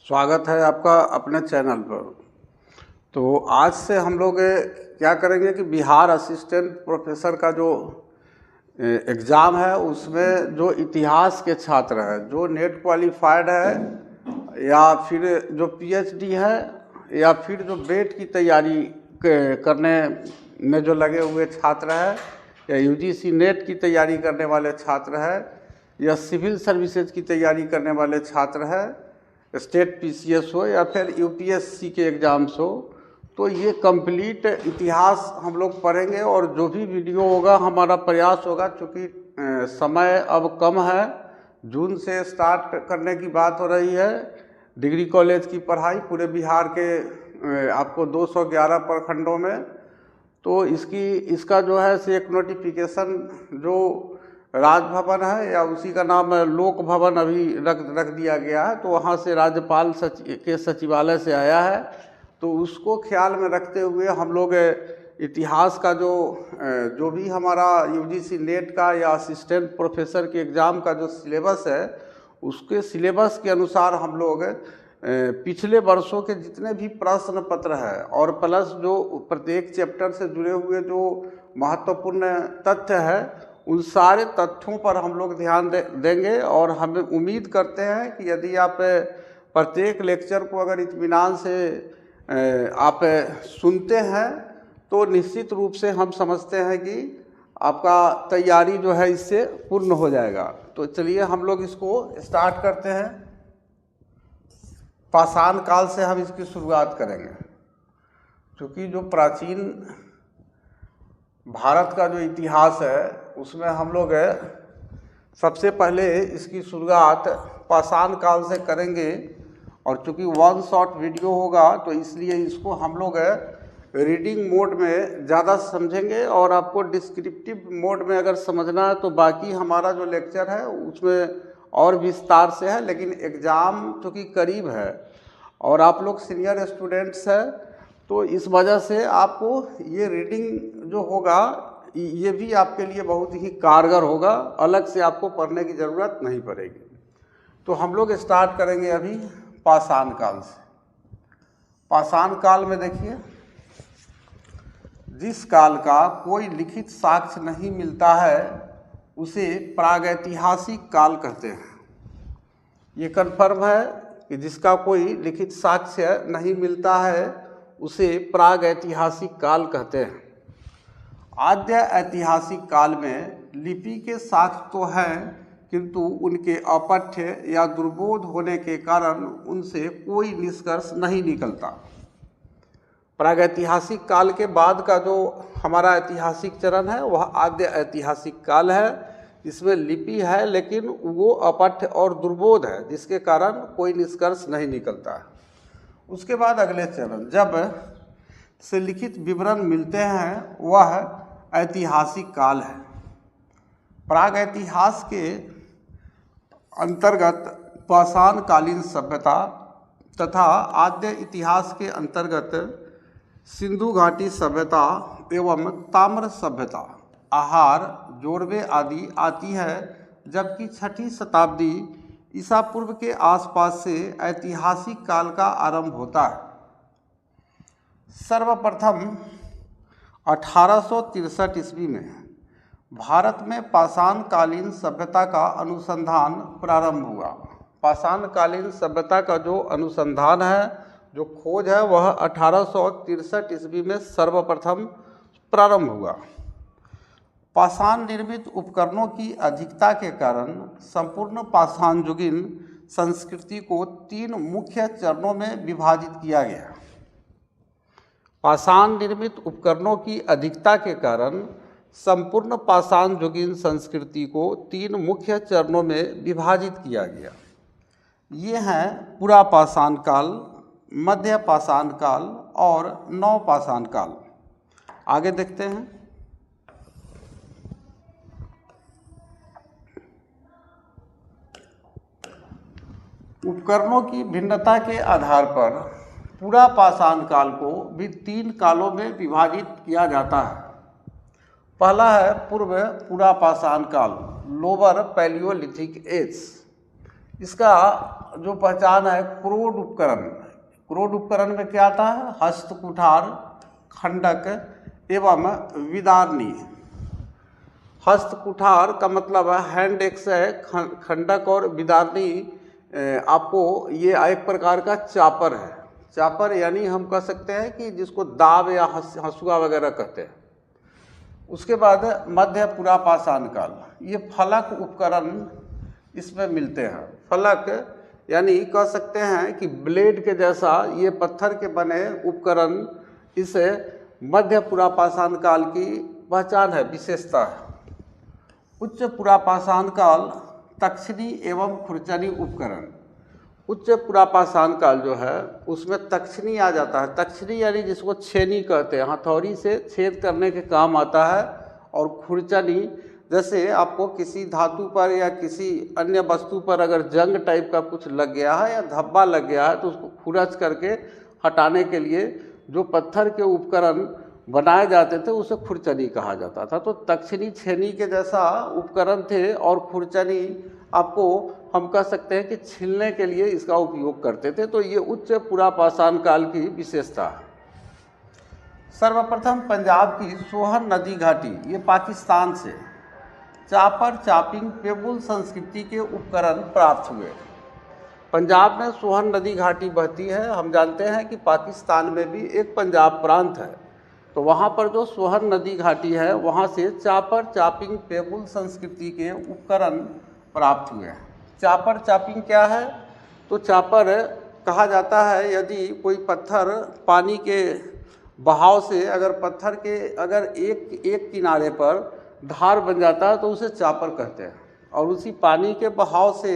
स्वागत है आपका अपने चैनल पर। तो आज से हम लोग क्या करेंगे कि बिहार असिस्टेंट प्रोफेसर का जो एग्ज़ाम है उसमें जो इतिहास के छात्र हैं, जो नेट क्वालिफाइड है या फिर जो पीएचडी है या फिर जो बेट की तैयारी करने में जो लगे हुए छात्र हैं या यूजीसी नेट की तैयारी करने वाले छात्र हैं या सिविल सर्विसेज की तैयारी करने वाले छात्र हैं, स्टेट पीसीएस हो या फिर यूपीएससी के एग्ज़ाम्स हो, तो ये कंप्लीट इतिहास हम लोग पढ़ेंगे। और जो भी वीडियो होगा हमारा प्रयास होगा, चूँकि समय अब कम है, जून से स्टार्ट करने की बात हो रही है डिग्री कॉलेज की पढ़ाई पूरे बिहार के आपको 211 प्रखंडों में। तो इसका जो है से एक नोटिफिकेशन जो राजभवन है या उसी का नाम लोक भवन अभी रख दिया गया है, तो वहाँ से राज्यपाल के सचिवालय से आया है। तो उसको ख्याल में रखते हुए हम लोग इतिहास का जो भी हमारा यूजीसी नेट का या असिस्टेंट प्रोफेसर के एग्ज़ाम का जो सिलेबस है, उसके सिलेबस के अनुसार हम लोग पिछले वर्षों के जितने भी प्रश्न पत्र है और प्लस जो प्रत्येक चैप्टर से जुड़े हुए जो महत्वपूर्ण तथ्य है, उन सारे तथ्यों पर हम लोग ध्यान देंगे। और हम उम्मीद करते हैं कि यदि आप प्रत्येक लेक्चर को अगर इत्मीनान से आप सुनते हैं तो निश्चित रूप से हम समझते हैं कि आपका तैयारी जो है इससे पूर्ण हो जाएगा। तो चलिए हम लोग इसको स्टार्ट करते हैं। पाषाण काल से हम इसकी शुरुआत करेंगे, क्योंकि जो प्राचीन भारत का जो इतिहास है उसमें हम लोग सबसे पहले इसकी शुरुआत पाषाण काल से करेंगे। और चूँकि वन शॉट वीडियो होगा तो इसलिए इसको हम लोग रीडिंग मोड में ज़्यादा समझेंगे, और आपको डिस्क्रिप्टिव मोड में अगर समझना है तो बाकी हमारा जो लेक्चर है उसमें और विस्तार से है। लेकिन एग्ज़ाम चूँकि करीब है और आप लोग सीनियर स्टूडेंट्स हैं, तो इस वजह से आपको ये रीडिंग जो होगा ये भी आपके लिए बहुत ही कारगर होगा, अलग से आपको पढ़ने की ज़रूरत नहीं पड़ेगी। तो हम लोग स्टार्ट करेंगे अभी पाषाण काल से। पाषाण काल में देखिए, जिस काल का कोई लिखित साक्ष्य नहीं मिलता है उसे प्रागैतिहासिक काल कहते हैं। ये कन्फर्म है कि जिसका कोई लिखित साक्ष्य नहीं मिलता है उसे प्रागैतिहासिक काल कहते हैं। आद्य ऐतिहासिक काल में लिपि के साक्ष्य तो हैं, किंतु उनके अपठ्य या दुर्बोध होने के कारण उनसे कोई निष्कर्ष नहीं निकलता। प्रागैतिहासिक काल के बाद का जो हमारा ऐतिहासिक चरण है वह आद्य ऐतिहासिक काल है। इसमें लिपि है लेकिन वो अपठ्य और दुर्बोध है, जिसके कारण कोई निष्कर्ष नहीं निकलता है। उसके बाद अगले चरण जब से लिखित विवरण मिलते हैं वह ऐतिहासिक काल है। प्रागैतिहास के अंतर्गत पाषाणकालीन सभ्यता तथा आद्य इतिहास के अंतर्गत सिंधु घाटी सभ्यता एवं ताम्र सभ्यता, आहार, जोड़वे आदि आती है, जबकि 6ठी शताब्दी ईसा पूर्व के आसपास से ऐतिहासिक काल का आरंभ होता है। सर्वप्रथम 1863 ईस्वी में भारत में पाषाणकालीन सभ्यता का अनुसंधान प्रारंभ हुआ। पाषाणकालीन सभ्यता का जो अनुसंधान है, जो खोज है, वह 1863 ईस्वी में सर्वप्रथम प्रारंभ हुआ। पाषाण निर्मित उपकरणों की अधिकता के कारण संपूर्ण पाषाणयुगीन संस्कृति को 3 मुख्य चरणों में विभाजित किया गया। पाषाण निर्मित उपकरणों की अधिकता के कारण संपूर्ण पाषाणयुगीन संस्कृति को 3 मुख्य चरणों में विभाजित किया गया। ये हैं पुरा पाषाण काल, मध्य पाषाण काल और नव पाषाण काल। आगे देखते हैं। उपकरणों की भिन्नता के आधार पर पूरा पाषाण काल को भी 3 कालों में विभाजित किया जाता है। पहला है पूर्व पूरा पाषाण काल, लोअर पैलियोलिथिक एज। इसका जो पहचान है क्रोड उपकरण, क्रोड उपकरण में क्या आता है, हस्त कुठार, खंडक एवं विदारणी। हस्त कुठार का मतलब है हैंड एक्स है, खंडक और विदारणी आपको ये एक प्रकार का चापर है। चापर यानी हम कह सकते हैं कि जिसको दाव या हंसुआ वगैरह कहते हैं। उसके बाद मध्य पुरापाषाण काल, ये फलक उपकरण इसमें मिलते हैं। फलक यानी कह सकते हैं कि ब्लेड के जैसा ये पत्थर के बने उपकरण इस मध्य पुरापाषाण काल की पहचान है, विशेषता है। उच्च पुरापाषाण काल तक्षणी एवं खुरचनी उपकरण। उच्च पुरापाषाण काल जो है उसमें तक्षणी आ जाता है। तक्षणी यानी जिसको छेनी कहते हैं, हथौड़ी से छेद करने के काम आता है। और खुरचनी जैसे आपको किसी धातु पर या किसी अन्य वस्तु पर अगर जंग टाइप का कुछ लग गया है या धब्बा लग गया है तो उसको खुरच करके हटाने के लिए जो पत्थर के उपकरण बनाए जाते थे उसे खुरचनी कहा जाता था। तो तक्षणी छेनी के जैसा उपकरण थे और खुरचनी आपको हम कह सकते हैं कि छीलने के लिए इसका उपयोग करते थे। तो ये उच्च पुरापाषाण काल की विशेषता है। सर्वप्रथम पंजाब की सोहन नदी घाटी, ये पाकिस्तान से चापर चापिंग पेबुल संस्कृति के उपकरण प्राप्त हुए। पंजाब में सोहन नदी घाटी बहती है। हम जानते हैं कि पाकिस्तान में भी एक पंजाब प्रांत है, तो वहाँ पर जो सोहन नदी घाटी है वहाँ से चापर चापिंग पेबुल संस्कृति के उपकरण प्राप्त हुए हैं। चापर चापिंग क्या है, तो चापर कहा जाता है यदि कोई पत्थर पानी के बहाव से अगर पत्थर के अगर एक किनारे पर धार बन जाता है तो उसे चापर कहते हैं। और उसी पानी के बहाव से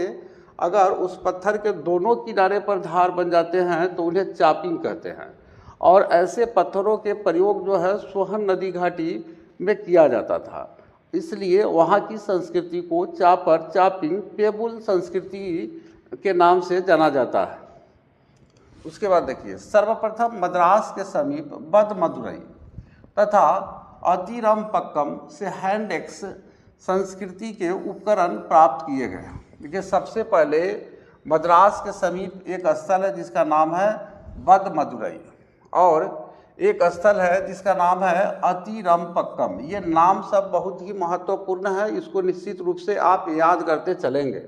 अगर उस पत्थर के दोनों किनारे पर धार बन जाते हैं तो उन्हें चापिंग कहते हैं। और ऐसे पत्थरों के प्रयोग जो है सोहन नदी घाटी में किया जाता था, इसलिए वहाँ की संस्कृति को चापर चापिंग पेबुल संस्कृति के नाम से जाना जाता है। उसके बाद देखिए, सर्वप्रथम मद्रास के समीप बदमदुरई तथा अतिरमपक्कम से हैंड एक्स संस्कृति के उपकरण प्राप्त किए गए। देखिए, सबसे पहले मद्रास के समीप एक स्थल है जिसका नाम है बदमदुरई और एक स्थल है जिसका नाम है अतिरमपक्कम। ये नाम सब बहुत ही महत्वपूर्ण है, इसको निश्चित रूप से आप याद करते चलेंगे।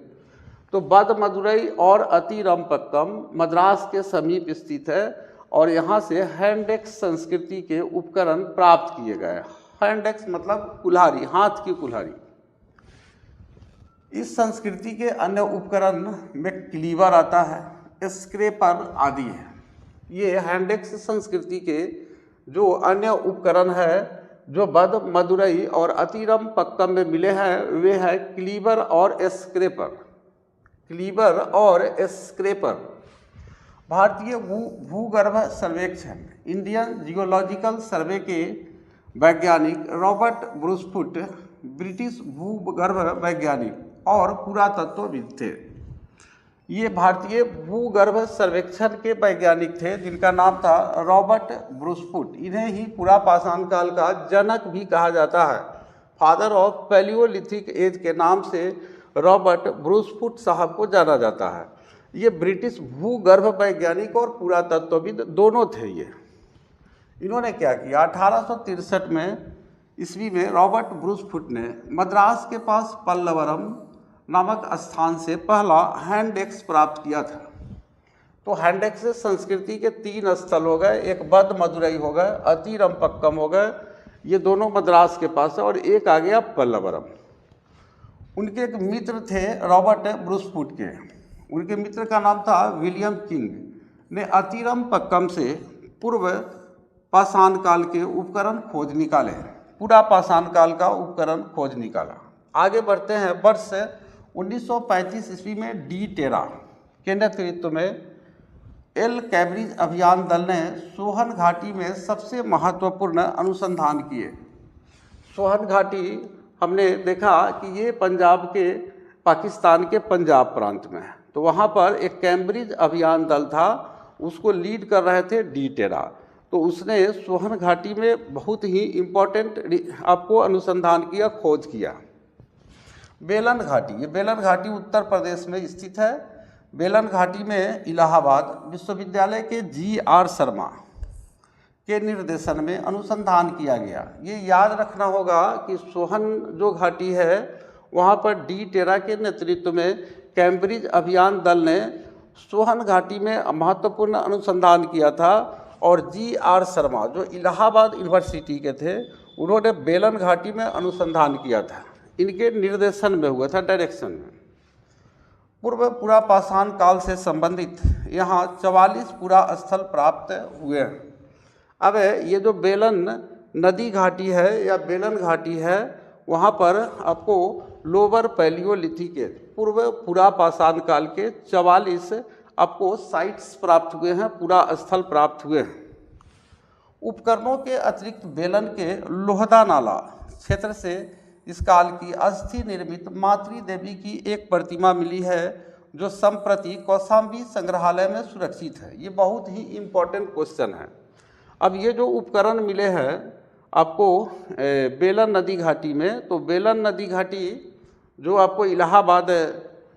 तो बदमदुरई और अतिरमपक्कम मद्रास के समीप स्थित है और यहाँ से हैंडेक्स संस्कृति के उपकरण प्राप्त किए गए। हैंडेक्स मतलब कुल्हाड़ी, हाथ की कुल्हाड़ी। इस संस्कृति के अन्य उपकरण में क्लीवर आता है, स्क्रेपर आदि है। ये हैंडेक्स संस्कृति के जो अन्य उपकरण है जो बदमदुरई और अतिरमपक्कम में मिले हैं वे हैं क्लीवर और स्क्रेपर। क्लीवर और स्क्रेपर। भारतीय भूगर्भ सर्वेक्षण इंडियन जियोलॉजिकल सर्वे के वैज्ञानिक रॉबर्ट ब्रूसफुट ब्रिटिश भूगर्भ वैज्ञानिक और पुरातत्वविद थे। ये भारतीय भूगर्भ सर्वेक्षण के वैज्ञानिक थे जिनका नाम था रॉबर्ट ब्रूसफुट। इन्हें ही पुरापाषाण काल का जनक भी कहा जाता है। फादर ऑफ पैलियोलिथिक एज के नाम से रॉबर्ट ब्रूसफुट साहब को जाना जाता है। ये ब्रिटिश भूगर्भ वैज्ञानिक और पुरातत्वविद दोनों थे। ये इन्होंने क्या किया, 1863 में ईस्वी में रॉबर्ट ब्रूसफुट ने मद्रास के पास पल्लवरम नामक स्थान से पहला हैंडेक्स प्राप्त किया था। तो हैंडेक्स संस्कृति के 3 स्थल हो गए, एक बदमदुरई हो गए, अतिरमपक्कम हो गए, ये दोनों मद्रास के पास है, और एक आ गया पल्लवरम। उनके एक मित्र थे रॉबर्ट ब्रूसफुट के, उनके मित्र का नाम था विलियम किंग ने अतिरमपक्कम से पूर्व पाषाण काल के उपकरण खोज निकाले, पूरा पाषाण काल का उपकरण खोज निकाला। आगे बढ़ते हैं। वर्ष 1935 ईस्वी में डी टेरा के नेतृत्व में एल कैम्ब्रिज अभियान दल ने सोहन घाटी में सबसे महत्वपूर्ण अनुसंधान किए। सोहन घाटी हमने देखा कि ये पंजाब के पाकिस्तान के पंजाब प्रांत में है। तो वहाँ पर एक कैम्ब्रिज अभियान दल था, उसको लीड कर रहे थे डी टेरा। तो उसने सोहन घाटी में बहुत ही इम्पोर्टेंट आपको अनुसंधान किया, खोज किया। बेलन घाटी, ये बेलन घाटी उत्तर प्रदेश में स्थित है। बेलन घाटी में इलाहाबाद विश्वविद्यालय के GR शर्मा के निर्देशन में अनुसंधान किया गया। ये याद रखना होगा कि सोहन जो घाटी है वहाँ पर डी टेरा के नेतृत्व में कैम्ब्रिज अभियान दल ने सोहन घाटी में महत्वपूर्ण अनुसंधान किया था, और GR शर्मा जो इलाहाबाद यूनिवर्सिटी के थे उन्होंने बेलन घाटी में अनुसंधान किया था। इनके निर्देशन में हुआ था, डायरेक्शन में। पूर्व पुरापाषाण काल से संबंधित यहाँ 44 पुरा स्थल प्राप्त हुए हैं। अब ये जो बेलन नदी घाटी है या बेलन घाटी है, वहाँ पर आपको लोअर पैलियोलिथिक पूर्व पुरापाषाण काल के 44 आपको साइट्स प्राप्त हुए हैं, पूरा स्थल प्राप्त हुए हैं। उपकरणों के अतिरिक्त बेलन के लोहदा नाला क्षेत्र से इस काल की अस्थि निर्मित मातृ देवी की एक प्रतिमा मिली है, जो संप्रति कौशाम्बी संग्रहालय में सुरक्षित है। ये बहुत ही इम्पोर्टेंट क्वेश्चन है। अब ये जो उपकरण मिले हैं आपको बेलन नदी घाटी में, तो बेलन नदी घाटी जो आपको इलाहाबाद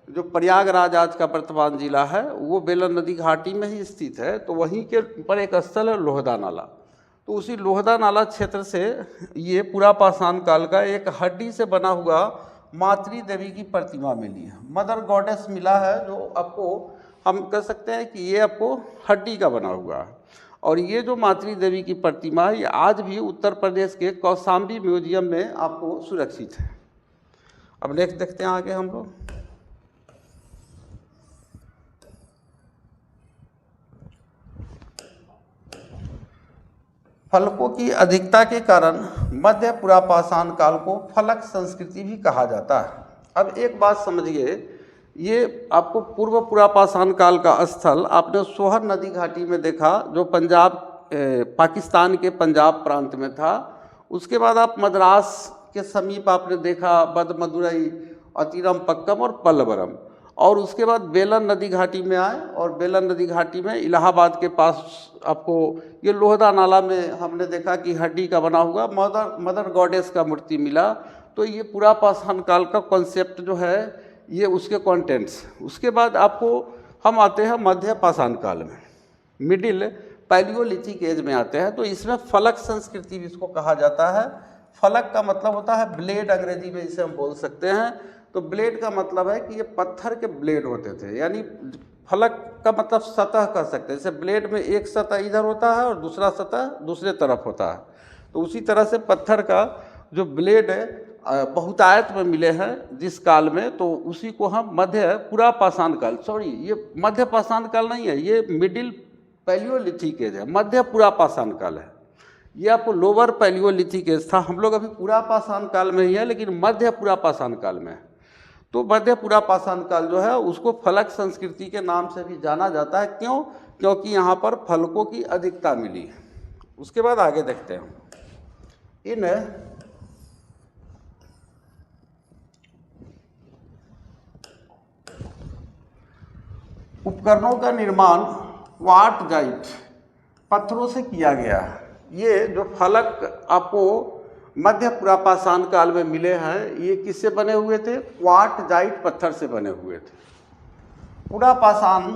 जो प्रयागराज आज का वर्तमान जिला है वो बेलन नदी घाटी में ही स्थित है। तो वहीं के पर एक स्थल है लोहदा नाला। तो उसी लोहदा नाला क्षेत्र से ये पुरापाषाण काल का एक हड्डी से बना हुआ मातृ देवी की प्रतिमा मिली है, मदर गॉडेस मिला है, जो आपको हम कह सकते हैं कि ये आपको हड्डी का बना हुआ है। और ये जो मातृ देवी की प्रतिमा है ये आज भी उत्तर प्रदेश के कौशाम्बी म्यूजियम में आपको सुरक्षित है। अब नेक्स्ट देखते हैं आगे हम लोग। फलकों की अधिकता के कारण मध्य पुरापाषाण काल को फलक संस्कृति भी कहा जाता है। अब एक बात समझिए, ये आपको पूर्व पुरापाषाण काल का स्थल आपने सोहन नदी घाटी में देखा, जो पंजाब पाकिस्तान के पंजाब प्रांत में था। उसके बाद आप मद्रास के समीप आपने देखा बदमदुरई, अतिरम पक्कम और पल्लवरम, और उसके बाद बेलन नदी घाटी में आए, और बेलन नदी घाटी में इलाहाबाद के पास आपको ये लोहदा नाला में हमने देखा कि हड्डी का बना हुआ मदर गॉडेस का मूर्ति मिला। तो ये पुरापाषाण काल का कॉन्सेप्ट जो है ये उसके कंटेंट्स। उसके बाद आपको हम आते हैं मध्य पाषाण काल में, मिडिल पैलियोलिथिक एज में आते हैं। तो इसमें फलक संस्कृति भी इसको कहा जाता है। फलक का मतलब होता है ब्लेड, अंग्रेजी में इसे हम बोल सकते हैं। तो ब्लेड का मतलब है कि ये पत्थर के ब्लेड होते थे, यानी फलक का मतलब सतह कह सकते हैं। जैसे ब्लेड में एक सतह इधर होता है और दूसरा सतह दूसरे तरफ होता है, तो उसी तरह से पत्थर का जो ब्लेड बहुतायत में मिले हैं जिस काल में, तो उसी को हम मध्य पुरापाषाण काल, ये मध्य पाषाण काल नहीं है, ये मिडिल पैलियोलिथिक एज है, मध्य पुरापाषाण काल है। ये आपको लोअर पैलियोलिथिक एज था। हम लोग अभी पुरापाषाण काल में ही है, लेकिन मध्य पुरापाषाण काल में है। तो मध्य पुरापाषाण काल जो है उसको फलक संस्कृति के नाम से भी जाना जाता है। क्यों? क्योंकि यहाँ पर फलकों की अधिकता मिली है। उसके बाद आगे देखते हैं। इन उपकरणों का निर्माण क्वार्टजाइट पत्थरों से किया गया है। ये जो फलक आपको मध्य पुरापाषाण काल में मिले हैं ये किससे बने हुए थे? क्वार्टजाइट पत्थर से बने हुए थे। पुरापाषाण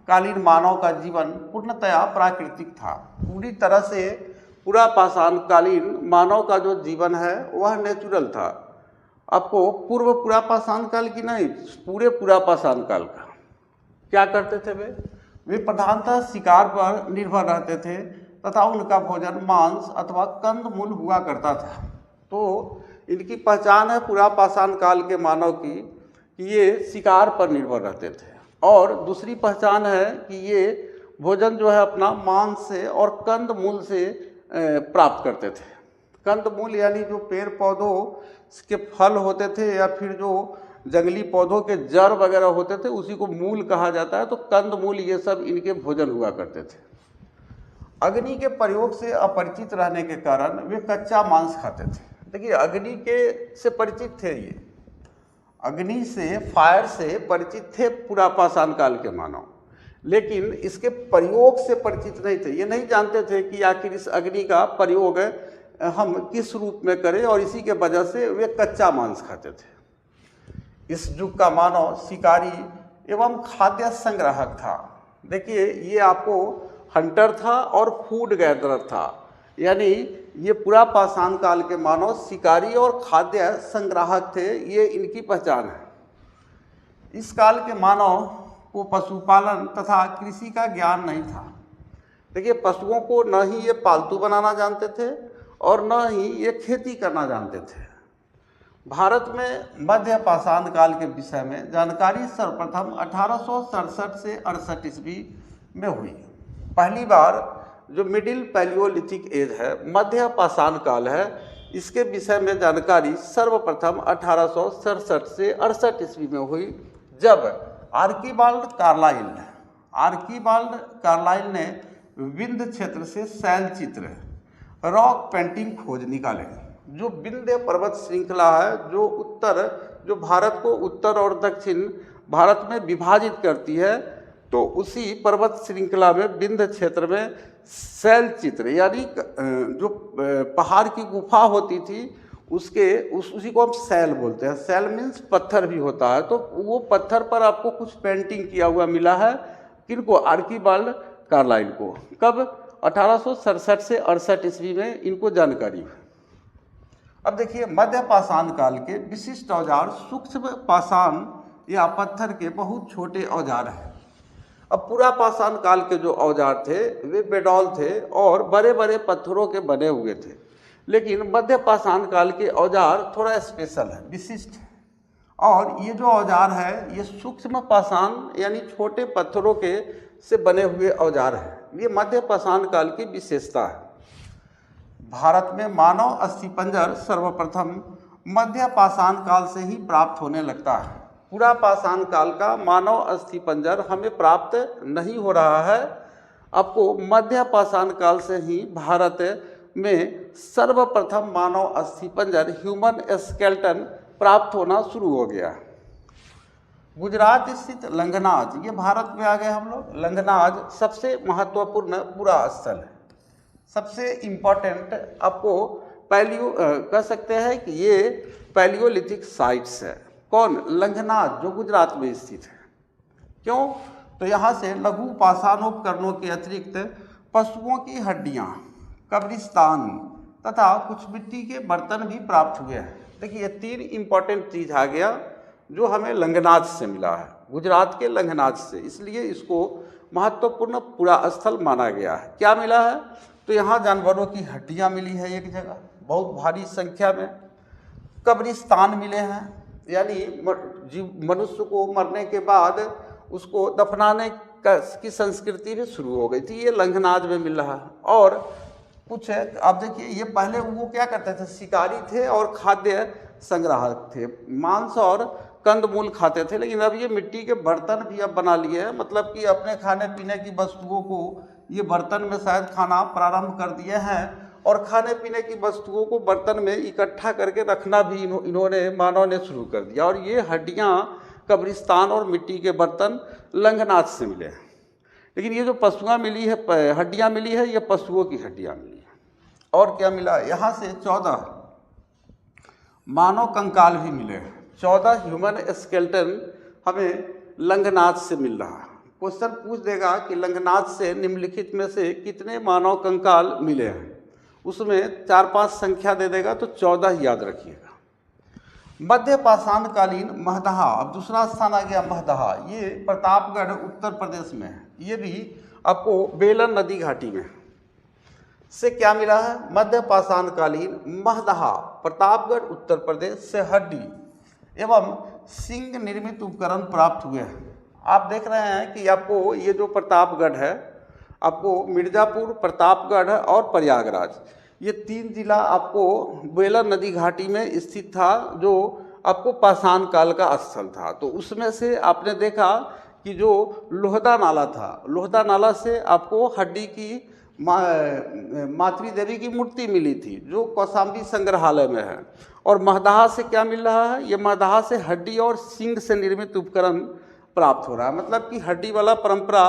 कालीन मानव का जीवन पूर्णतया प्राकृतिक था। पूरी तरह से पुरापाषाण कालीन मानव का जो जीवन है वह नेचुरल था। आपको पूर्व पुरापाषाण काल की नहीं, पूरे पुरापाषाण काल का। क्या करते थे वे प्रधानतः शिकार पर निर्भर रहते थे तथा उनका भोजन मांस अथवा कंदमूल हुआ करता था। तो इनकी पहचान है पुरापाषाण काल के मानव की कि ये शिकार पर निर्भर रहते थे, और दूसरी पहचान है कि ये भोजन जो है अपना मांस से और कंदमूल से प्राप्त करते थे। कंदमूल यानी जो पेड़ पौधों के फल होते थे या फिर जो जंगली पौधों के जड़ वगैरह होते थे उसी को मूल कहा जाता है। तो कंदमूल ये सब इनके भोजन हुआ करते थे। अग्नि के प्रयोग से अपरिचित रहने के कारण वे कच्चा मांस खाते थे। देखिए अग्नि के से परिचित थे, ये अग्नि से, फायर से परिचित थे पुरापाषाण काल के मानव, लेकिन इसके प्रयोग से परिचित नहीं थे। ये नहीं जानते थे कि आखिर इस अग्नि का प्रयोग हम किस रूप में करें, और इसी के वजह से वे कच्चा मांस खाते थे। इस युग का मानव शिकारी एवं खाद्य संग्राहक था। देखिए, ये आपको हंटर था और फूड गैदरर था, यानी ये पूरा पाषाण काल के मानव शिकारी और खाद्य संग्राहक थे, ये इनकी पहचान है। इस काल के मानव को पशुपालन तथा कृषि का ज्ञान नहीं था। देखिए, पशुओं को न ही ये पालतू बनाना जानते थे और न ही ये खेती करना जानते थे। भारत में मध्य पाषाण काल के विषय में जानकारी सर्वप्रथम 1867 से 68 ईस्वी में हुई। पहली बार जो मिडिल पैलियोलिथिक एज है, मध्य पाषाण काल है, इसके विषय में जानकारी सर्वप्रथम 1867 से 68 ईस्वी में हुई, जब आर्कीबाल्ड कार्लाइल ने विंध्य क्षेत्र से शैल चित्र रॉक पेंटिंग खोज निकाले। जो विंध्य पर्वत श्रृंखला है, जो भारत को उत्तर और दक्षिण भारत में विभाजित करती है, तो उसी पर्वत श्रृंखला में विंध्य क्षेत्र में शैल चित्र, यानी जो पहाड़ की गुफा होती थी उसी को हम शैल बोलते हैं। शैल मीन्स पत्थर भी होता है, तो वो पत्थर पर आपको कुछ पेंटिंग किया हुआ मिला है। किनको? आर्कीबाल्ड कार्लाइल को। कब? 1867 से 68 ईस्वी में इनको जानकारी हुई। अब देखिए, मध्य पाषाण काल के विशिष्ट औजार सूक्ष्म पाषाण या पत्थर के बहुत छोटे औजार हैं। अब पूरा पाषाण काल के जो औजार थे वे बेडौल थे और बड़े बड़े पत्थरों के बने हुए थे, लेकिन मध्य पाषाण काल के औजार थोड़ा स्पेशल है, विशिष्ट है। और ये जो औजार है ये सूक्ष्म पाषाण यानी छोटे पत्थरों के से बने हुए औजार हैं। ये मध्य पाषाण काल की विशेषता है। भारत में मानव अस्थिपंजर सर्वप्रथम मध्य पाषाण काल से ही प्राप्त होने लगता है। पूरा पाषाण काल का मानव अस्थिपंजर हमें प्राप्त नहीं हो रहा है। आपको मध्य पाषाण काल से ही भारत में सर्वप्रथम मानव अस्थिपंजर ह्यूमन स्केलेटन प्राप्त होना शुरू हो गया। गुजरात स्थित लंगनाज, ये भारत में आ गए हम लोग। लंगनाज सबसे महत्वपूर्ण पूरा स्थल है, सबसे इम्पोर्टेंट आपको कह सकते हैं कि ये पैलियोलिथिक साइट्स है। कौन? लंगनाज, जो गुजरात में स्थित है। क्यों? तो यहाँ से लघु पाषाणोपकरणों के अतिरिक्त पशुओं की हड्डियाँ, कब्रिस्तान तथा कुछ मिट्टी के बर्तन भी प्राप्त हुए हैं। देखिए, ये 3 इम्पॉर्टेंट चीज़ आ गया जो हमें लंगनाज से मिला है, गुजरात के लंगनाज से, इसलिए इसको महत्वपूर्ण पूरा स्थल माना गया है। क्या मिला है? तो यहाँ जानवरों की हड्डियाँ मिली है एक जगह बहुत भारी संख्या में। कब्रिस्तान मिले हैं, यानी मनुष्य को मरने के बाद उसको दफनाने की संस्कृति भी शुरू हो गई थी, ये लंगनाज में मिल रहा है। और कुछ है, आप देखिए, ये पहले वो क्या करते थे? शिकारी थे और खाद्य संग्राहक थे, मांस और कंदमूल खाते थे। लेकिन अब ये मिट्टी के बर्तन भी अब बना लिए हैं, मतलब कि अपने खाने पीने की वस्तुओं को ये बर्तन में शायद खाना प्रारंभ कर दिए हैं, और खाने पीने की वस्तुओं को बर्तन में इकट्ठा करके रखना भी इन्होंने मानव ने शुरू कर दिया। और ये हड्डियाँ, कब्रिस्तान और मिट्टी के बर्तन लंगनाज से मिले हैं। लेकिन ये जो पशुआँ मिली है, हड्डियाँ मिली है, ये पशुओं की हड्डियाँ मिली है। और क्या मिला? यहाँ से 14 मानव कंकाल भी मिले हैं। 14 ह्यूमन स्केलेटन हमें लंगनाज से मिल रहा है। क्वेश्चन पूछ देगा कि लंगनाज से निम्नलिखित में से कितने मानव कंकाल मिले हैं, उसमें 4-5 संख्या दे देगा, तो 14 याद रखिएगा। मध्य पाषाणकालीन महदहा, अब दूसरा स्थान आ गया महदहा। ये प्रतापगढ़ उत्तर प्रदेश में है। ये भी आपको बेलन नदी घाटी में से क्या मिला है? मध्य पाषाणकालीन महदहा, प्रतापगढ़ उत्तर प्रदेश से हड्डी एवं सिंह निर्मित उपकरण प्राप्त हुए हैं। आप देख रहे हैं कि आपको ये जो प्रतापगढ़ है, आपको मिर्ज़ापुर, प्रतापगढ़ और प्रयागराज, ये 3 जिला आपको बेलन नदी घाटी में स्थित था, जो आपको पाषाण काल का स्थल था। तो उसमें से आपने देखा कि जो लोहदा नाला था, लोहदा नाला से आपको हड्डी की मातृ देवी की मूर्ति मिली थी, जो कौशाम्बी संग्रहालय में है। और महदहा से क्या मिल रहा है? ये महदहा से हड्डी और सिंग से निर्मित उपकरण प्राप्त हो रहा है। मतलब कि हड्डी वाला परंपरा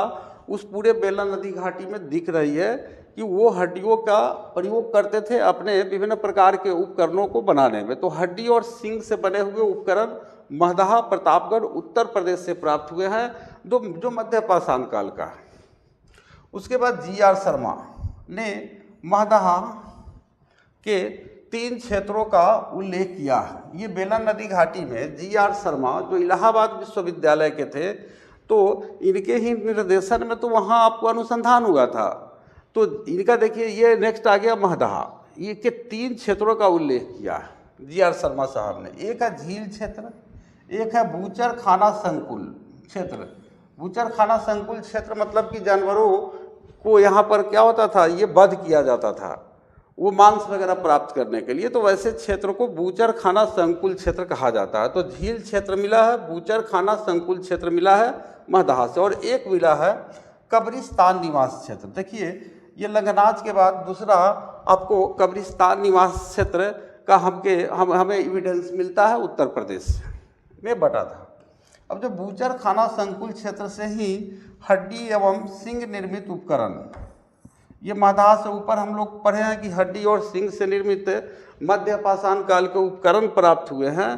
उस पूरे बेलन नदी घाटी में दिख रही है कि वो हड्डियों का प्रयोग करते थे अपने विभिन्न प्रकार के उपकरणों को बनाने में। तो हड्डी और सिंग से बने हुए उपकरण महदहा प्रतापगढ़ उत्तर प्रदेश से प्राप्त हुए हैं, जो मध्य पाषाण काल का है। उसके बाद जी.आर. शर्मा ने महदहा के 3 क्षेत्रों का उल्लेख किया है। ये बेलन नदी घाटी में जी.आर. शर्मा जो इलाहाबाद विश्वविद्यालय के थे, तो इनके ही निर्देशन में तो वहाँ आपको अनुसंधान हुआ था। तो इनका देखिए ये नेक्स्ट आ गया महदहा, ये के 3 क्षेत्रों का उल्लेख किया है जी.आर. शर्मा साहब ने। एक है झील क्षेत्र, एक है बूचर खाना संकुल क्षेत्र। बूचर खाना संकुल क्षेत्र मतलब कि जानवरों को यहाँ पर क्या होता था, ये वध किया जाता था वो मांस वगैरह प्राप्त करने के लिए, तो वैसे क्षेत्र को बूचर खाना संकुल क्षेत्र कहा जाता है। तो झील क्षेत्र मिला है, बूचर खाना संकुल क्षेत्र मिला है महदहा से, और एक मिला है कब्रिस्तान निवास क्षेत्र। देखिए ये लंगनाज के बाद दूसरा आपको कब्रिस्तान निवास क्षेत्र का हमें एविडेंस मिलता है उत्तर प्रदेश में बटा था। अब जो बूचर खाना संकुल क्षेत्र से ही हड्डी एवं सिंग निर्मित उपकरण, ये महदहा से ऊपर हम लोग पढ़े हैं कि हड्डी और सिंग से निर्मित मध्य पाषाण काल के उपकरण प्राप्त हुए हैं।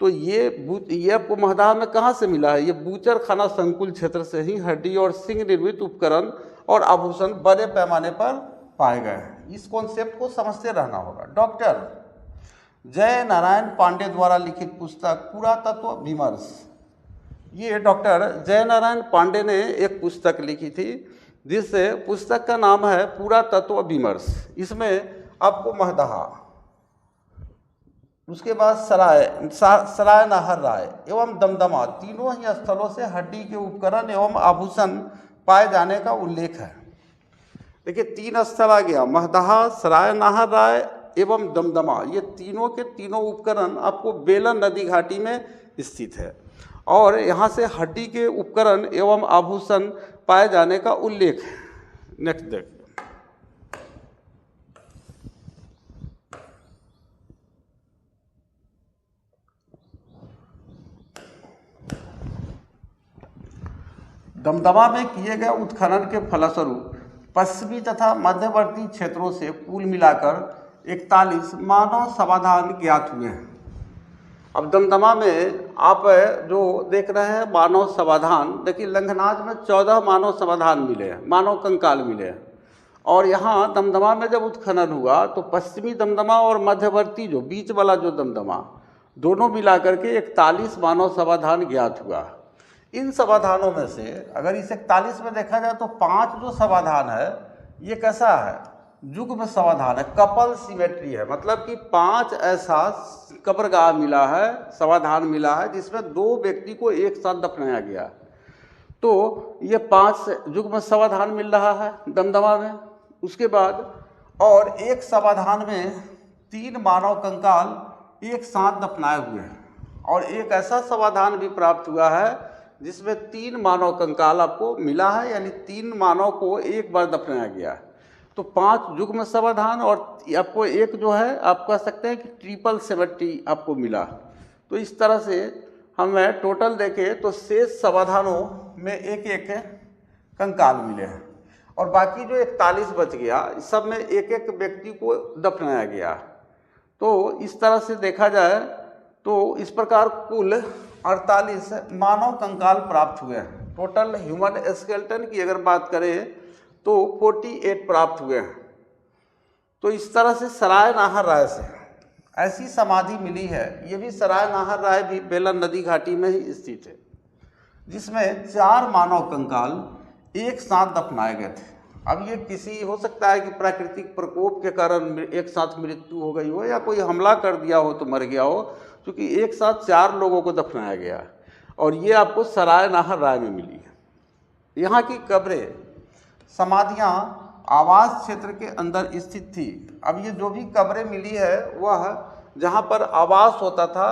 तो ये आपको महदहा में कहाँ से मिला है, ये बूचर खाना संकुल क्षेत्र से ही हड्डी और सिंग निर्मित उपकरण और आभूषण बड़े पैमाने पर पाए गए हैं। इस कॉन्सेप्ट को समझते रहना होगा। डॉक्टर जय नारायण पांडे द्वारा लिखित पुस्तक पुरातत्व विमर्श, ये डॉक्टर जय नारायण पांडे ने एक पुस्तक लिखी थी, जिस पुस्तक का नाम है पुरातत्व विमर्श। इसमें आपको महदहा, उसके बाद सराय नाहर राय एवं दमदमा तीनों ही स्थलों से हड्डी के उपकरण एवं आभूषण पाए जाने का उल्लेख है। देखिए 3 स्थल आ गया, महदहा, सराय नाहर राय एवं दमदमा। ये तीनों के तीनों उपकरण आपको बेलन नदी घाटी में स्थित है, और यहाँ से हड्डी के उपकरण एवं आभूषण पाए जाने का उल्लेख है। नेक्स्ट देखिए, दमदमा में किए गए उत्खनन के फलस्वरूप पश्चिमी तथा मध्यवर्ती क्षेत्रों से कुल मिलाकर 41 मानव समाधान ज्ञात हुए हैं। अब दमदमा में आप जो देख रहे हैं मानव समाधान, देखिए लंघनाज में 14 मानव समाधान मिले हैं, मानव कंकाल मिले हैं। और यहाँ दमदमा में जब उत्खनन हुआ तो पश्चिमी दमदमा और मध्यवर्ती जो बीच वाला जो दमदमा, दोनों मिलाकर के 41 मानव समाधान ज्ञात हुआ। इन समाधानों में से अगर इस 41 में देखा जाए तो 5 जो समाधान है ये कैसा है, युग्म समाधान है, कपल सिमेट्री है। मतलब कि 5 ऐसा कब्रगाह मिला है, समाधान मिला है जिसमें 2 व्यक्ति को एक साथ दफनाया गया। तो ये 5 युग्म समाधान मिल रहा है दमदमा में। उसके बाद और एक समाधान में 3 मानव कंकाल एक साथ दफनाए हुए हैं, और एक ऐसा समाधान भी प्राप्त हुआ है जिसमें 3 मानव कंकाल आपको मिला है, यानी 3 मानव को एक बार दफनाया गया है। तो 5 युग्म समाधान और आपको एक जो है आप कह सकते हैं कि ट्रिपल सिमेट्री आपको मिला। तो इस तरह से हमें टोटल देखें तो शेष समाधानों में एक कंकाल मिले हैं, और बाकी जो 41 बच गया इस सब में एक व्यक्ति को दफनाया गया। तो इस तरह से देखा जाए तो इस प्रकार कुल 48 मानव कंकाल प्राप्त हुए हैं। टोटल ह्यूमन स्केलेटन की अगर बात करें तो 48 प्राप्त हुए हैं। तो इस तरह से सराय नाहर राय से ऐसी समाधि मिली है, ये भी सराय नाहर राय भी बेलन नदी घाटी में ही स्थित है, जिसमें 4 मानव कंकाल एक साथ दफनाए गए थे। अब ये किसी हो सकता है कि प्राकृतिक प्रकोप के कारण एक साथ मृत्यु हो गई हो, या कोई हमला कर दिया हो तो मर गया हो, क्योंकि एक साथ 4 लोगों को दफनाया गया, और ये आपको सराय नाहर राय में मिली है। यहाँ की कब्रें, समाधियाँ आवास क्षेत्र के अंदर स्थित थी। अब ये जो भी कब्रें मिली है वह जहाँ पर आवास होता था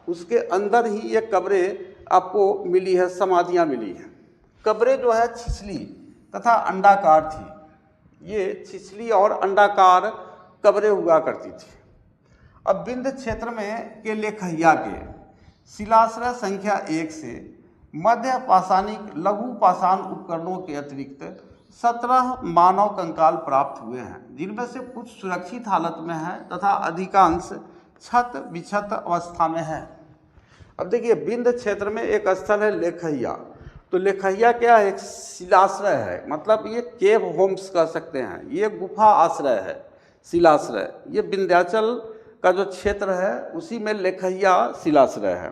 उसके अंदर ही ये कब्रें आपको मिली है, समाधियाँ मिली हैं। कब्रें जो है छिछली तथा अंडाकार थी, ये छिछली और अंडाकार कब्रें हुआ करती थी। अब बिंद क्षेत्र में के लेखहिया के शिलाश्रय संख्या 1 से मध्य पाषाणिक लघु पाषाण उपकरणों के अतिरिक्त 17 मानव कंकाल प्राप्त हुए हैं, जिनमें से कुछ सुरक्षित हालत में हैं तथा अधिकांश क्षत विक्षत अवस्था में है। अब देखिए विंध्य क्षेत्र में एक स्थल है लेखैया। तो लेखैया क्या है? एक शिलाश्रय है, मतलब ये केव होम्स कह सकते हैं, ये गुफा आश्रय है, शिलाश्रय। ये विंध्याचल का जो क्षेत्र है उसी में लेखैया शिलाश्रय है।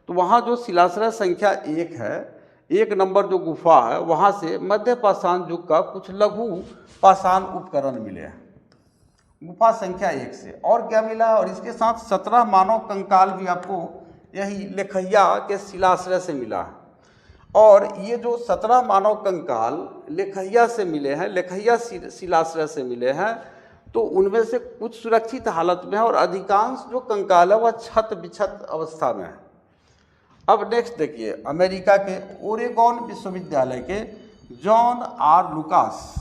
तो वहाँ जो शिलाश्रय संख्या 1 है, 1 नंबर जो गुफा है, वहाँ से मध्य पाषाण युग का कुछ लघु पाषाण उपकरण मिले हैं, गुफा संख्या 1 से। और क्या मिला? और इसके साथ 17 मानव कंकाल भी आपको यही लेखैया के शिलाश्रय से मिला है। और ये जो 17 मानव कंकाल लेखैया से मिले हैं, लेखैया शिलाश्रय से मिले हैं, तो उनमें से कुछ सुरक्षित हालत में है और अधिकांश जो कंकाल है वह क्षत विक्षत अवस्था में है। अब नेक्स्ट देखिए, अमेरिका के ओरेगॉन विश्वविद्यालय के जॉन आर लुकास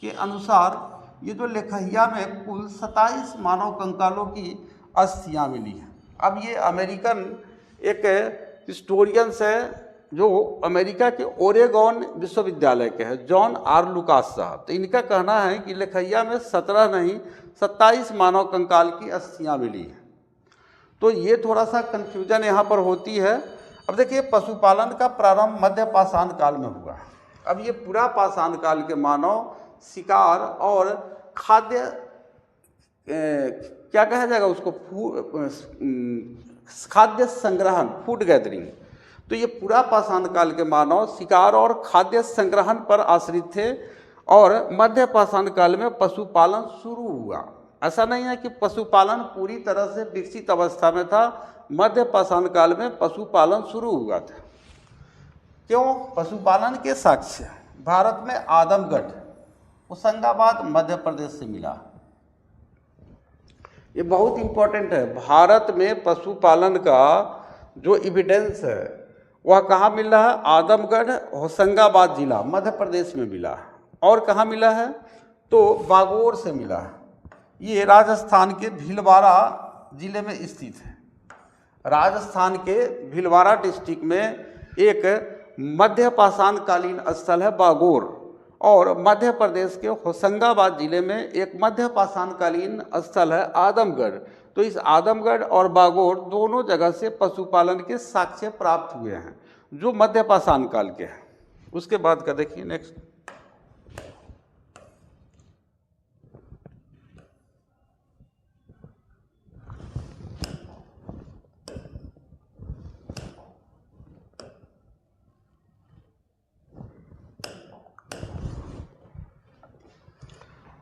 के अनुसार ये जो लेखैया में कुल 27 मानव कंकालों की अस्थियां मिली हैं। अब ये अमेरिकन एक हिस्टोरियंस है जो अमेरिका के ओरेगॉन विश्वविद्यालय के हैं, जॉन आर लुकास साहब। तो इनका कहना है कि लेखैया में 17 नहीं 27 मानव कंकाल की अस्थियां मिली हैं। तो ये थोड़ा सा कन्फ्यूजन यहाँ पर होती है। अब देखिए, पशुपालन का प्रारंभ मध्य पाषाण काल में हुआ। अब ये पूरा पाषाण काल के मानव शिकार और खाद्य क्या कहा जाएगा उसको, खाद्य संग्रहण, फूड गैदरिंग। तो ये पूरा पाषाण काल के मानव शिकार और खाद्य संग्रहण पर आश्रित थे और मध्य पाषाण काल में पशुपालन शुरू हुआ। ऐसा नहीं है कि पशुपालन पूरी तरह से विकसित अवस्था में था, मध्य पाषाण काल में पशुपालन शुरू हुआ था। क्यों? पशुपालन के साक्ष्य भारत में आदमगढ़, होशंगाबाद, मध्य प्रदेश से मिला। ये बहुत इम्पोर्टेंट है। भारत में पशुपालन का जो एविडेंस है वह कहाँ मिल रहा है? आदमगढ़, होशंगाबाद जिला, मध्य प्रदेश में मिला। और कहाँ मिला है? तो बागोर से मिला है। ये राजस्थान के भीलवाड़ा जिले में स्थित है। राजस्थान के भीलवाड़ा डिस्ट्रिक्ट में एक मध्य पाषाण कालीन स्थल है बागोर, और मध्य प्रदेश के होशंगाबाद जिले में एक मध्य पाषाण कालीन स्थल है आदमगढ़। तो इस आदमगढ़ और बागोर दोनों जगह से पशुपालन के साक्ष्य प्राप्त हुए हैं जो मध्य पाषाण काल के हैं। उसके बाद का देखिए नेक्स्ट,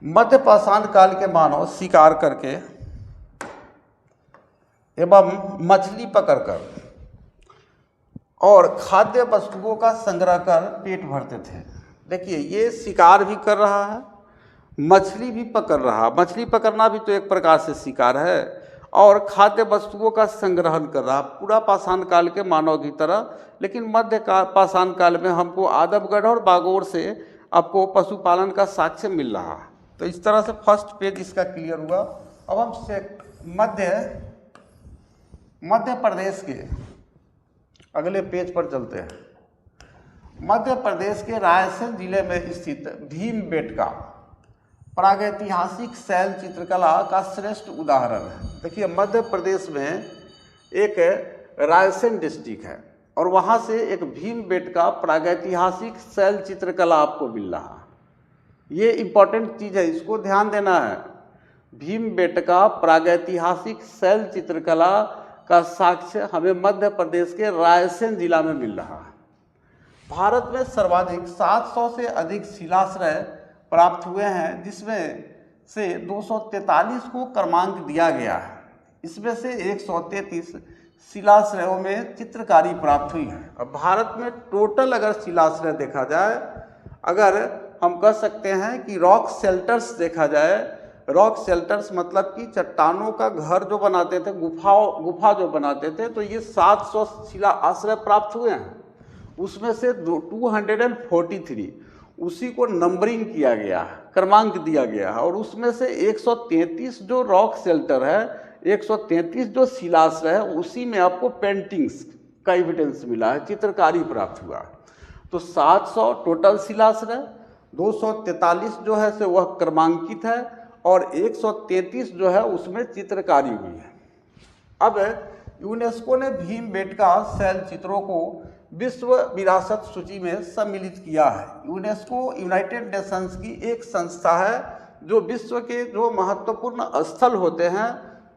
मध्य पाषाण काल के मानव शिकार करके एवं मछली पकड़कर और खाद्य वस्तुओं का संग्रह कर पेट भरते थे। देखिए, ये शिकार भी कर रहा है, मछली भी पकड़ रहा है। मछली पकड़ना भी तो एक प्रकार से शिकार है, और खाद्य वस्तुओं का संग्रहण कर रहा, पूरा पाषाण काल के मानव की तरह। लेकिन मध्य पाषाण काल में हमको आदमगढ़ और बागोर से आपको पशुपालन का साक्ष्य मिल रहा है। तो इस तरह से फर्स्ट पेज इसका क्लियर हुआ। अब हम मध्य प्रदेश के अगले पेज पर चलते हैं। मध्य प्रदेश के रायसेन जिले में स्थित भीमबेटका प्रागैतिहासिक शैल चित्रकला का श्रेष्ठ उदाहरण है। देखिए, मध्य प्रदेश में एक रायसेन डिस्ट्रिक्ट है और वहाँ से एक भीमबेटका प्रागैतिहासिक शैल चित्रकला आपको मिल रहा है। ये इम्पॉर्टेंट चीज़ है, इसको ध्यान देना है। भीमबेटका प्रागैतिहासिक शैल चित्रकला का साक्ष्य हमें मध्य प्रदेश के रायसेन जिला में मिल रहा है। भारत में सर्वाधिक 700 से अधिक शिलाश्रय प्राप्त हुए हैं, जिसमें से 243 को क्रमांक दिया गया है। इसमें से 133 शिलाश्रयों में चित्रकारी प्राप्त हुई है। अब भारत में टोटल अगर शिलाश्रय देखा जाए, अगर हम कह सकते हैं कि रॉक शेल्टर्स देखा जाए, रॉक शेल्टर्स मतलब कि चट्टानों का घर जो बनाते थे, गुफा जो बनाते थे, तो ये 700 शिला आश्रय प्राप्त हुए हैं। उसमें से 243 उसी को नंबरिंग किया गया है, क्रमांक दिया गया है। और उसमें से 133 जो रॉक शेल्टर है, 133 जो शिलाश्रय है, उसी में आपको पेंटिंग्स का एविडेंस मिला है, चित्रकारी प्राप्त हुआ। तो 700 टोटल शिलाश्रय, 243 जो है से वह क्रमांकित है, और 133 जो है उसमें चित्रकारी हुई है। अब यूनेस्को ने भीमबेटका शैल चित्रों को विश्व विरासत सूची में सम्मिलित किया है। यूनेस्को यूनाइटेड नेशंस की एक संस्था है जो विश्व के जो महत्वपूर्ण स्थल होते हैं,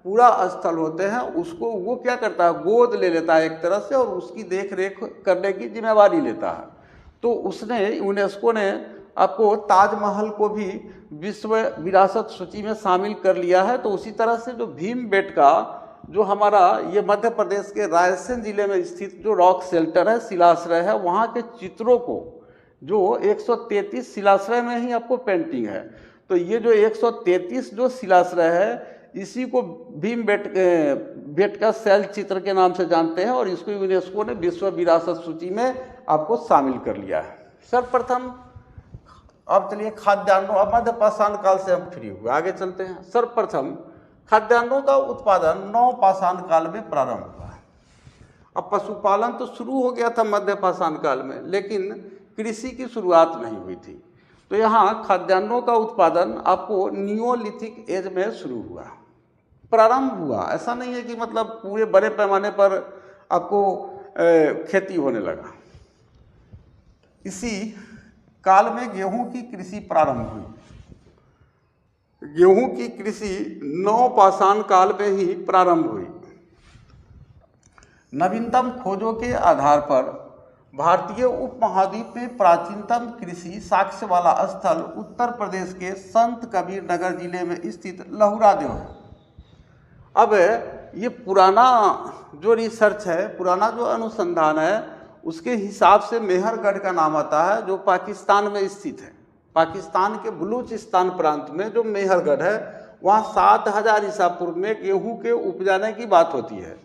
पूरा स्थल होते हैं, उसको वो क्या करता है, गोद ले लेता है एक तरह से और उसकी देख रेख करने की जिम्मेवारी लेता है। तो उसने यूनेस्को ने आपको ताजमहल को भी विश्व विरासत सूची में शामिल कर लिया है। तो उसी तरह से जो भीमबेटका जो हमारा ये मध्य प्रदेश के रायसेन जिले में स्थित जो रॉक शेल्टर है, शिलाश्रय है, वहाँ के चित्रों को जो 133 शिलाश्रय में ही आपको पेंटिंग है। तो ये जो 133 जो शिलाश्रय है इसी को भीमबेटका शैल चित्र के नाम से जानते हैं और इसको यूनेस्को ने विश्व विरासत सूची में आपको शामिल कर लिया है। सर्वप्रथम अब चलिए खाद्यान्नों, अब मध्य पाषाण काल से हम फ्री हुए, आगे चलते हैं। सर्वप्रथम खाद्यान्नों का उत्पादन नवपाषाण काल में प्रारंभ हुआ। अब पशुपालन तो शुरू हो गया था मध्य पाषाण काल में, लेकिन कृषि की शुरुआत नहीं हुई थी। तो यहाँ खाद्यान्नों का उत्पादन आपको नियोलिथिक एज में शुरू हुआ, प्रारंभ हुआ। ऐसा नहीं है कि मतलब पूरे बड़े पैमाने पर आपको खेती होने लगा। इसी काल में गेहूं की कृषि प्रारंभ हुई। गेहूं की कृषि नवपाषाण काल में ही प्रारंभ हुई। नवीनतम खोजों के आधार पर भारतीय उपमहाद्वीप में प्राचीनतम कृषि साक्ष्य वाला स्थल उत्तर प्रदेश के संत कबीर नगर जिले में स्थित लहुरा देव है। अब ये पुराना जो रिसर्च है, पुराना जो अनुसंधान है, उसके हिसाब से मेहरगढ़ का नाम आता है जो पाकिस्तान में स्थित है। पाकिस्तान के बलूचिस्तान प्रांत में जो मेहरगढ़ है वहाँ 7000 ईसा पूर्व में गेहूं के उपजाने की बात होती है।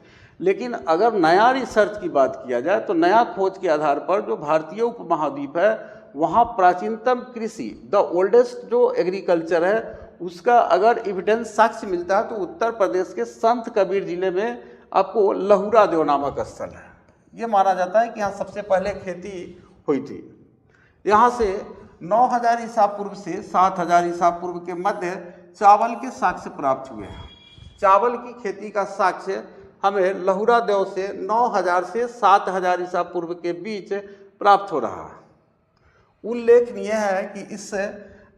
लेकिन अगर नया रिसर्च की बात किया जाए तो नया खोज के आधार पर जो भारतीय उपमहाद्वीप है वहाँ प्राचीनतम कृषि, द ओल्डेस्ट जो एग्रीकल्चर है, उसका अगर एविडेंस साक्ष्य मिलता है तो उत्तर प्रदेश के संत कबीर जिले में आपको लहुरा देव नामक स्थल है। ये माना जाता है कि यहाँ सबसे पहले खेती हुई थी। यहाँ से 9000 ईसा पूर्व से 7000 ईसा पूर्व के मध्य चावल के साक्ष्य प्राप्त हुए हैं। चावल की खेती का साक्ष्य हमें लहुरा देव से 9000 से 7000 ईसा पूर्व के बीच प्राप्त हो रहा है। उल्लेखनीय है कि इससे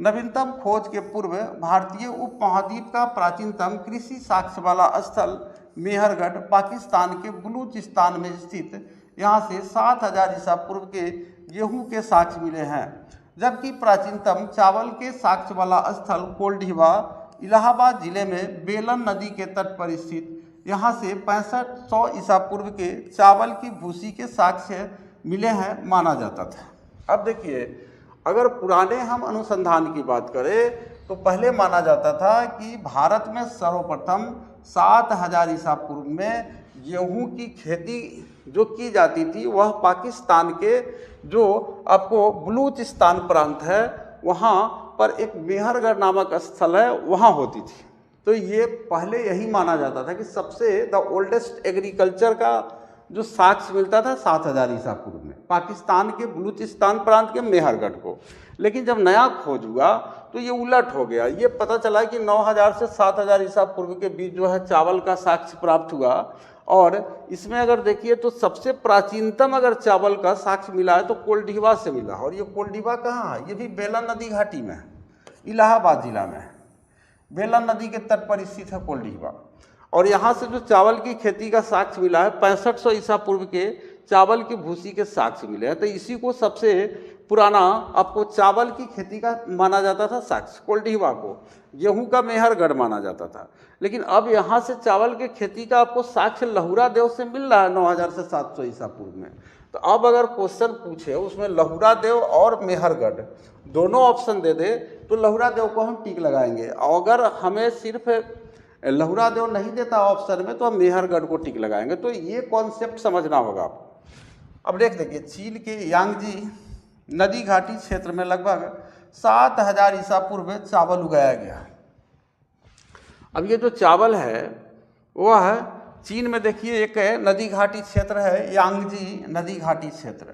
नवीनतम खोज के पूर्व भारतीय उपमहाद्वीप का प्राचीनतम कृषि साक्ष्य वाला स्थल मेहरगढ़ पाकिस्तान के बलूचिस्तान में स्थित, यहाँ से 7000 ईसा पूर्व के गेहूं के साक्ष्य मिले हैं। जबकि प्राचीनतम चावल के साक्ष्य वाला स्थल कोल्डीवा इलाहाबाद जिले में बेलन नदी के तट पर स्थित, यहाँ से 6500 ईसा पूर्व के चावल की भूसी के साक्ष्य मिले हैं माना जाता था। अब देखिए, अगर पुराने हम अनुसंधान की बात करें तो पहले माना जाता था कि भारत में सर्वप्रथम 7000 ईसा पूर्व में गेहूं की खेती जो की जाती थी वह पाकिस्तान के जो आपको बलूचिस्तान प्रांत है वहाँ पर एक मेहरगढ़ नामक स्थल है, वहाँ होती थी। तो ये पहले यही माना जाता था कि सबसे द ओल्डेस्ट एग्रीकल्चर का जो साक्ष्य मिलता था 7000 ईसा पूर्व में पाकिस्तान के बलूचिस्तान प्रांत के मेहरगढ़ को। लेकिन जब नया खोज हुआ तो ये उलट हो गया। ये पता चला कि 9000 से 7000 ईसा पूर्व के बीच जो है चावल का साक्ष्य प्राप्त हुआ। और इसमें अगर देखिए तो सबसे प्राचीनतम अगर चावल का साक्ष्य मिला है तो कोल्डीवा से मिला। और ये कोल्डीवा कहाँ है? ये भी बेलन नदी घाटी में है, इलाहाबाद जिला में है। बेलन नदी के तट पर स्थित है कोल्डीवा। और यहाँ से जो चावल की खेती का साक्ष्य मिला है 6500 ईसा पूर्व के चावल की भूसी के साक्ष्य मिले हैं। तो इसी को सबसे पुराना आपको चावल की खेती का माना जाता था साक्ष्य, कोल्डीवा को गेहूं का मेहरगढ़ माना जाता था। लेकिन अब यहाँ से चावल की खेती का आपको साक्ष्य लहुरा देव से मिल रहा है 9000 से 700 ईसा पूर्व में। तो अब अगर क्वेश्चन पूछे उसमें लहुरा देव और मेहरगढ़ दोनों ऑप्शन दे दे तो लहुरा देव को हम टिक लगाएंगे। अगर हमें सिर्फ लहुरा देव नहीं देता ऑप्शन में तो हम मेहरगढ़ को टिक लगाएंगे। तो ये कॉन्सेप्ट समझना होगा आपको। अब देख देखिए, चीन के यांगजी नदी घाटी क्षेत्र में लगभग 7000 ईसा पूर्व चावल उगाया गया। अब ये जो चावल है वह है चीन में, देखिए एक नदी घाटी क्षेत्र है यांगजी नदी घाटी क्षेत्र।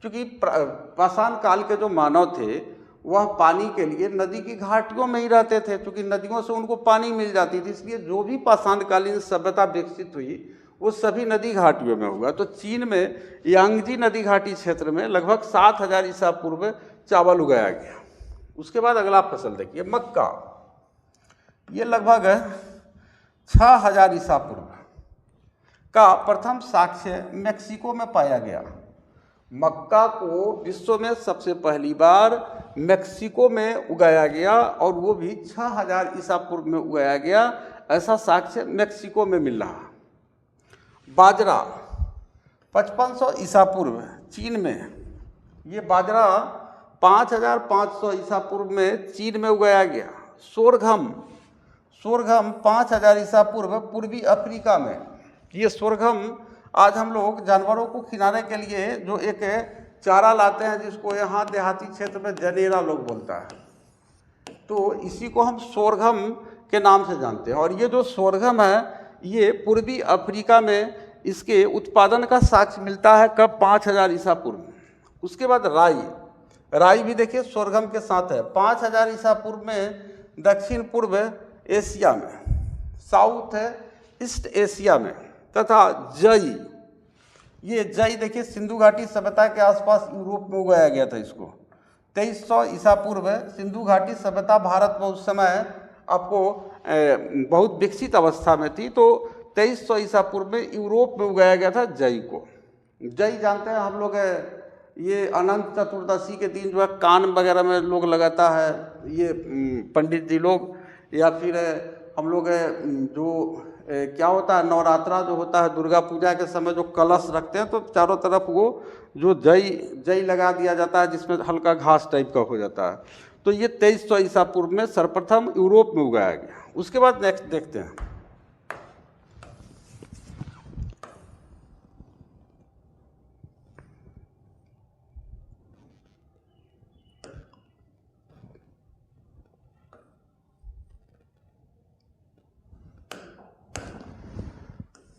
क्योंकि पाषाण काल के जो मानव थे वह पानी के लिए नदी की घाटियों में ही रहते थे, क्योंकि नदियों से उनको पानी मिल जाती थी। इसलिए जो भी पाषाणकालीन सभ्यता विकसित हुई वो सभी नदी घाटियों में हुआ। तो चीन में यांगजी नदी घाटी क्षेत्र में लगभग 7000 ईसा पूर्व चावल उगाया गया। उसके बाद अगला फसल देखिए मक्का, ये लगभग 6000 ईसा पूर्व का प्रथम साक्ष्य मेक्सिको में पाया गया। मक्का को विश्व में सबसे पहली बार मेक्सिको में उगाया गया और वो भी 6000 ईसा पूर्व में उगाया गया, ऐसा साक्ष्य मेक्सिको में मिल रहा। बाजरा 5500 ईसा पूर्व चीन में, ये बाजरा 5500 ईसा पूर्व में चीन में उगाया गया। सोरघम 5000 ईसा पूर्व पूर्वी अफ्रीका में। ये सोरघम आज हम लोग जानवरों को खिलाने के लिए जो एक चारा लाते हैं, जिसको यहाँ देहाती क्षेत्र में जनेरा लोग बोलता है, तो इसी को हम सोरघम के नाम से जानते हैं। और ये जो सोरघम है ये पूर्वी अफ्रीका में इसके उत्पादन का साक्ष्य मिलता है कब, 5000 ईसा पूर्व। उसके बाद राई भी देखिए सोरघम के साथ है, 5000 ईसा पूर्व में दक्षिण पूर्व एशिया में, साउथ ईस्ट एशिया में। तथा जई, ये जई देखिए सिंधु घाटी सभ्यता के आसपास यूरोप में उगाया गया था। इसको 2300 ईसा पूर्व सिंधु घाटी सभ्यता भारत में उस समय आपको बहुत विकसित अवस्था में थी, तो 2300 ईसा पूर्व में यूरोप में उगाया गया था जई को। जई जानते हैं हम लोग, ये अनंत चतुर्दशी के दिन जो है कान वगैरह में लोग लगाता है, ये पंडित जी लोग, या फिर हम लोग जो क्या होता है नवरात्रा जो होता है दुर्गा पूजा के समय जो कलश रखते हैं, तो चारों तरफ वो जो जई लगा दिया जाता है, जिसमें हल्का घास टाइप का हो जाता है। तो ये 2300 ईसा पूर्व में सर्वप्रथम यूरोप में उगाया गया। उसके बाद नेक्स्ट देखते हैं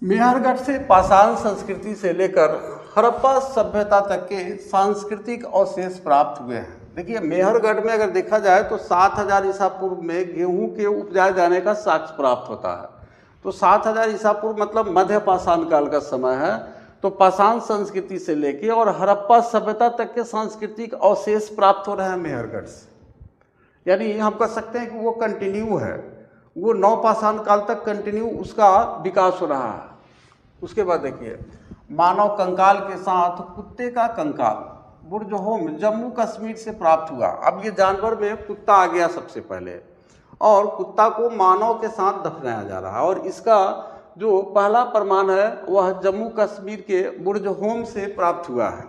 मेहरगढ़ से पाषाण संस्कृति से लेकर हड़प्पा सभ्यता तक के सांस्कृतिक अवशेष प्राप्त हुए हैं। देखिए मेहरगढ़ में अगर देखा जाए तो 7000 ईसा पूर्व में गेहूं के उपजाए जाने का साक्ष्य प्राप्त होता है। तो 7000 ईसा पूर्व मतलब मध्य पाषाण काल का समय है। तो पाषाण संस्कृति से लेके और हड़प्पा सभ्यता तक के सांस्कृतिक अवशेष प्राप्त हो रहे हैं मेहरगढ़ से, यानी हम कह सकते हैं कि वो कंटिन्यू है, वो नवपाषाण काल तक कंटिन्यू उसका विकास हो रहा है। उसके बाद देखिए मानव कंकाल के साथ कुत्ते का कंकाल बुर्जहोम जम्मू कश्मीर से प्राप्त हुआ। अब ये जानवर में कुत्ता आ गया सबसे पहले, और कुत्ता को मानव के साथ दफनाया जा रहा है, और इसका जो पहला प्रमाण है वह जम्मू कश्मीर के बुर्जहोम से प्राप्त हुआ है।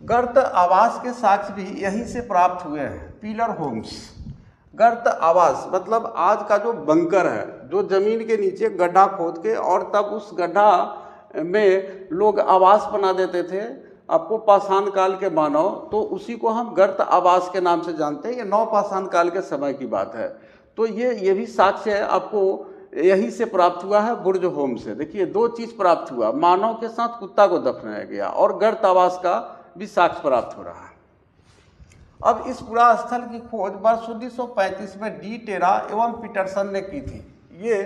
गर्त आवास के साक्ष्य भी यहीं से प्राप्त हुए हैं, पिलर होम्स। गर्त आवास मतलब आज का जो बंकर है, जो जमीन के नीचे गड्ढा खोद के और तब उस गड्ढा में लोग आवास बना देते थे आपको पाषाण काल के मानव, तो उसी को हम गर्त आवास के नाम से जानते हैं। ये नवपाषाण काल के समय की बात है। तो ये भी साक्ष्य आपको यहीं से प्राप्त हुआ है, बुर्जहोम से। देखिए दो चीज़ प्राप्त हुआ, मानव के साथ कुत्ता को दफनाया गया और गर्त आवास का भी साक्ष्य प्राप्त हो रहा है। अब इस पुरा स्थल की खोज वर्ष 1935 में डी टेरा एवं पीटरसन ने की थी। ये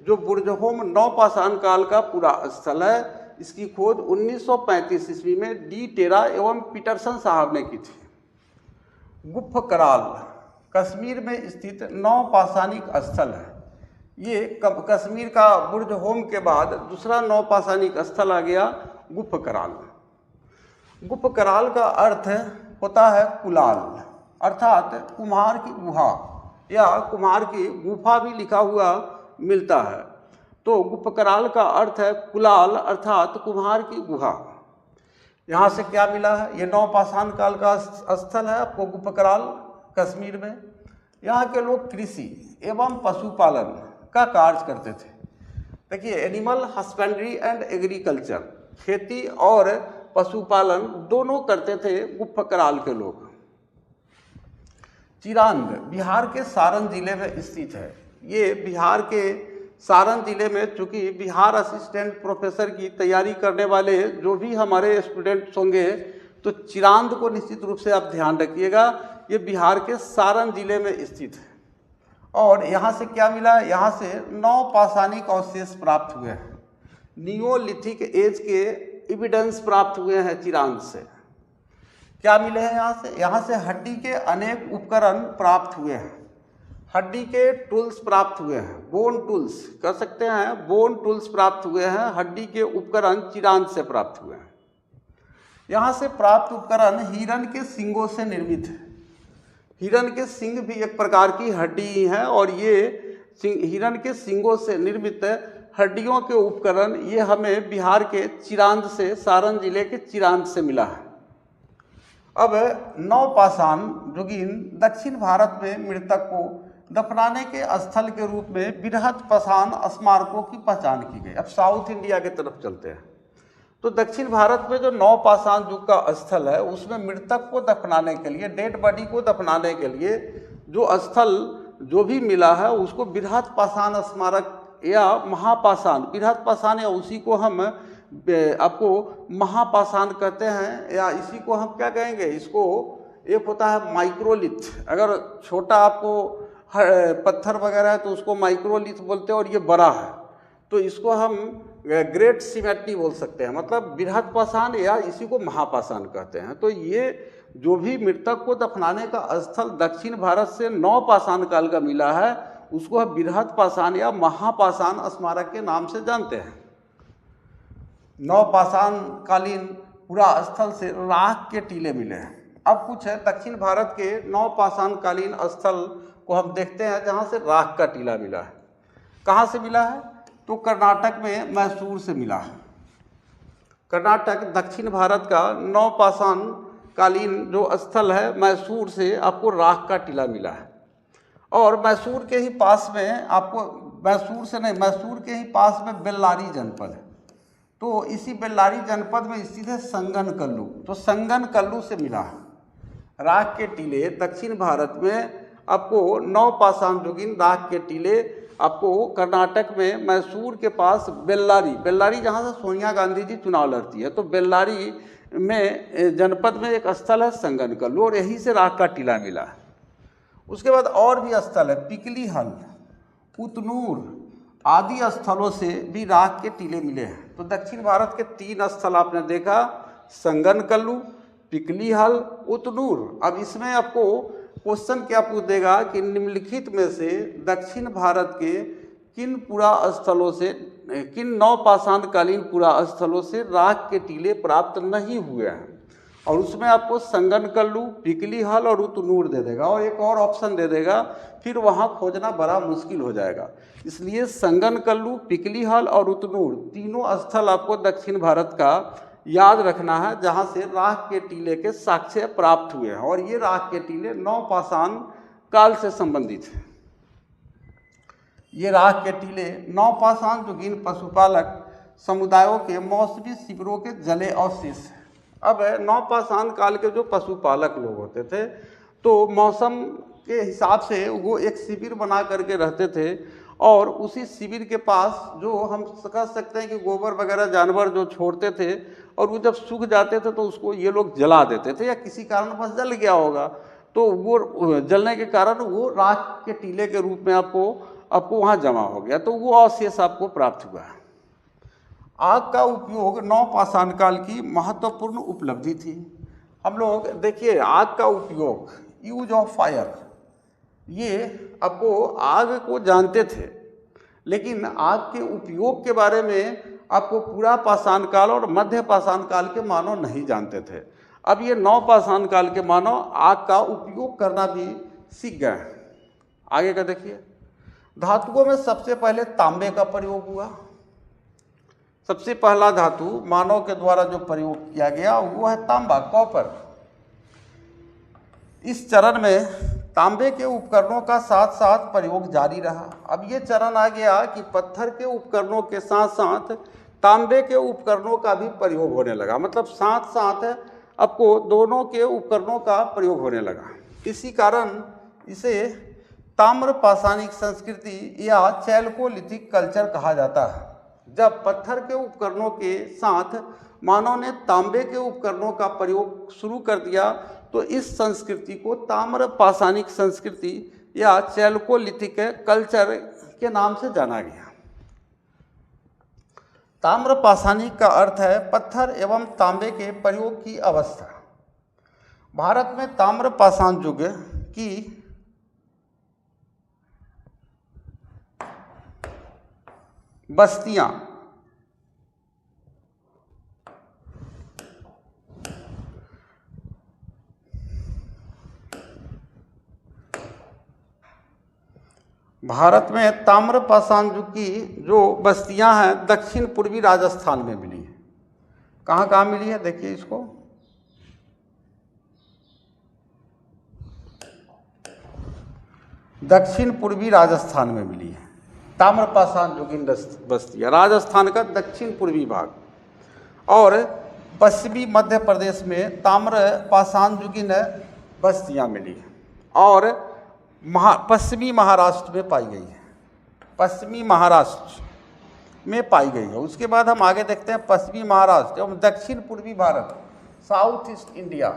जो बुर्जहोम नवपाषाण काल का पूरा स्थल है, इसकी खोज 1935 ईस्वी में डी टेरा एवं पीटरसन साहब ने की थी। गुफ्फ कराल कश्मीर में स्थित नवपाषाणिक स्थल है। ये कश्मीर का बुर्जहोम के बाद दूसरा नवपाषाणिक स्थल आ गया गुफ्फ कराल। गुफ्फ कराल का अर्थ होता है कुलाल, अर्थात कुम्हार की गुहा या कुम्हार की गुफा भी लिखा हुआ मिलता है। तो गुफ्फ कराल का अर्थ है कुलाल अर्थात कुम्हार की गुहा। यहाँ से क्या मिला है, ये नवपाषाण काल का स्थल है आपको गुफ्फ कराल कश्मीर में। यहाँ के लोग कृषि एवं पशुपालन का कार्य करते थे। देखिए एनिमल हस्बेंड्री एंड एग्रीकल्चर, खेती और पशुपालन दोनों करते थे गुफ्फ कराल के लोग। चिरांद बिहार के सारण जिले में स्थित है। ये बिहार के सारण जिले में, चूँकि बिहार असिस्टेंट प्रोफेसर की तैयारी करने वाले जो भी हमारे स्टूडेंट्स होंगे तो चिरांद को निश्चित रूप से आप ध्यान रखिएगा। ये बिहार के सारण जिले में स्थित है। और यहाँ से क्या मिला, यहाँ से नवपाषाणिक अवशेष प्राप्त हुए हैं। नियोलिथिक एज के एविडेंस प्राप्त हुए हैं चिरांद से। क्या मिले हैं यहाँ से हड्डी के अनेक उपकरण प्राप्त हुए हैं, हड्डी के टूल्स प्राप्त हुए हैं, बोन टूल्स कर सकते हैं, बोन टूल्स प्राप्त हुए हैं, हड्डी के उपकरण चिरांद से प्राप्त हुए हैं। यहाँ से प्राप्त उपकरण हिरन के सींगों से निर्मित है। हिरन के सींग भी एक प्रकार की हड्डी ही है और ये हिरन के सींगों से निर्मित हड्डियों के उपकरण ये हमें बिहार के चिरांद से, सारण जिले के चिरांद से मिला है। अब नवपाषाण युगीन दक्षिण भारत में मृतक को दफनाने के स्थल के रूप में बृहत पाषाण स्मारकों की पहचान की गई। अब साउथ इंडिया की तरफ चलते हैं तो दक्षिण भारत में जो नवपाषाण युग का स्थल है उसमें मृतक को दफनाने के लिए, डेड बॉडी को दफनाने के लिए जो स्थल जो भी मिला है उसको बृहत पाषाण स्मारक या महापाषाण, बृहत पाषाण या उसी को हम आपको महापाषाण कहते हैं, या इसी को हम क्या कहेंगे, इसको एक होता है माइक्रोलिथ। अगर छोटा आपको पत्थर वगैरह है तो उसको माइक्रोलिथ बोलते हैं और ये बड़ा है तो इसको हम ग्रेट सिमेट्री बोल सकते हैं, मतलब बृहत पाषाण या इसी को महापाषाण कहते हैं। तो ये जो भी मृतक को दफनाने का स्थल दक्षिण भारत से नवपाषाण काल का मिला है उसको हम बृहत पाषाण या महापाषाण स्मारक के नाम से जानते हैं। नवपाषाण कालीन पूरा स्थल से राख के टीले मिले हैं। अब कुछ है दक्षिण भारत के नवपाषाण कालीन स्थल को हम देखते हैं जहाँ से राख का टीला मिला है। कहाँ से मिला है तो कर्नाटक में मैसूर से मिला है। कर्नाटक दक्षिण भारत का नवपाषाण कालीन जो स्थल है मैसूर से आपको राख का टीला मिला है। और मैसूर के ही पास में आपको, मैसूर के ही पास में बेल्लारी जनपद है। तो इसी बेल्लारी जनपद में स्थित है संगनकल्लू, तो संगनकल्लू से मिला है। राख के टीले दक्षिण भारत में आपको नवपाषाण युगीन राख के टीले आपको कर्नाटक में मैसूर के पास बेल्लारी जहाँ से सोनिया गांधी जी चुनाव लड़ती है, तो बेल्लारी में जनपद में एक स्थल है संगनकल्लू और यहीं से राख का टीला मिला है। उसके बाद और भी स्थल है पिकलीहल, उतनूर आदि स्थलों से भी राख के टीले मिले हैं। तो दक्षिण भारत के 3 स्थल आपने देखा, संगनकल्लू, पिकलीहल, उतनूर। अब इसमें आपको क्वेश्चन क्या पूछ देगा कि निम्नलिखित में से दक्षिण भारत के किन पुरा स्थलों से, किन नवपाषाण कालीन पुरा स्थलों से राख के टीले प्राप्त नहीं हुए हैं, और उसमें आपको संगनकल्लू, पिकलीहल और उतनूर दे देगा और एक और ऑप्शन दे देगा, फिर वहाँ खोजना बड़ा मुश्किल हो जाएगा। इसलिए संगनकल्लू, पिकलीहल और उतनूर तीनों स्थल आपको दक्षिण भारत का याद रखना है जहाँ से राख के टीले के साक्ष्य प्राप्त हुए हैं, और ये राख के टीले नवपाषाण काल से संबंधित हैं। ये राख के टीले नवपाषाण युगीन पशुपालक समुदायों के मौसमी शिविरों के जले अवशेष हैं। अब नवपाषाण काल के जो पशुपालक लोग होते थे तो मौसम के हिसाब से वो एक शिविर बना करके रहते थे, और उसी शिविर के पास जो हम कह सकते हैं कि गोबर वगैरह जानवर जो छोड़ते थे और वो जब सूख जाते थे तो उसको ये लोग जला देते थे, या किसी कारणवश जल गया होगा तो वो जलने के कारण वो राख के टीले के रूप में आपको वहाँ जमा हो गया, तो वो अवशेष आपको प्राप्त हुआ है। आग का उपयोग नवपाषाण काल की महत्वपूर्ण उपलब्धि थी। हम लोग देखिए आग का उपयोग, यूज ऑफ फायर, ये आपको आग को जानते थे लेकिन आग के उपयोग के बारे में आपको पूरा पाषाण काल और मध्य पाषाण काल के मानव नहीं जानते थे। अब ये नवपाषाण काल के मानव आग का उपयोग करना भी सीख गए हैं। आगे का देखिए, धातुओं में सबसे पहले तांबे का प्रयोग हुआ। सबसे पहला धातु मानव के द्वारा जो प्रयोग किया गया वो है तांबा, कॉपर। इस चरण में तांबे के उपकरणों का साथ साथ प्रयोग जारी रहा। अब ये चरण आ गया कि पत्थर के उपकरणों के साथ साथ तांबे के उपकरणों का भी प्रयोग होने लगा, मतलब साथ साथ आपको दोनों के उपकरणों का प्रयोग होने लगा। इसी कारण इसे ताम्र पाषाणिक संस्कृति या चैल्कोलिथिक कल्चर कहा जाता है। जब पत्थर के उपकरणों के साथ मानव ने तांबे के उपकरणों का प्रयोग शुरू कर दिया तो इस संस्कृति को ताम्र पाषाणिक संस्कृति या चैल्कोलिथिक कल्चर के नाम से जाना गया। ताम्रपाषाणिक का अर्थ है पत्थर एवं तांबे के प्रयोग की अवस्था। भारत में ताम्रपाषाण युग की बस्तियां भारत में ताम्रपाषाण युग की जो बस्तियां हैं दक्षिण पूर्वी राजस्थान में मिली है। कहाँ कहाँ मिली है देखिए इसको, दक्षिण पूर्वी राजस्थान में मिली है ताम्रपाषाण युगीन बस्तियां, राजस्थान का दक्षिण पूर्वी भाग। और पश्चिमी मध्य प्रदेश में ताम्रपाषाण युगीन बस्तियां मिली है और पश्चिमी महाराष्ट्र में पाई गई है, पश्चिमी महाराष्ट्र में पाई गई है। उसके बाद हम आगे देखते हैं पश्चिमी महाराष्ट्र एवं दक्षिण पूर्वी भारत, साउथ ईस्ट इंडिया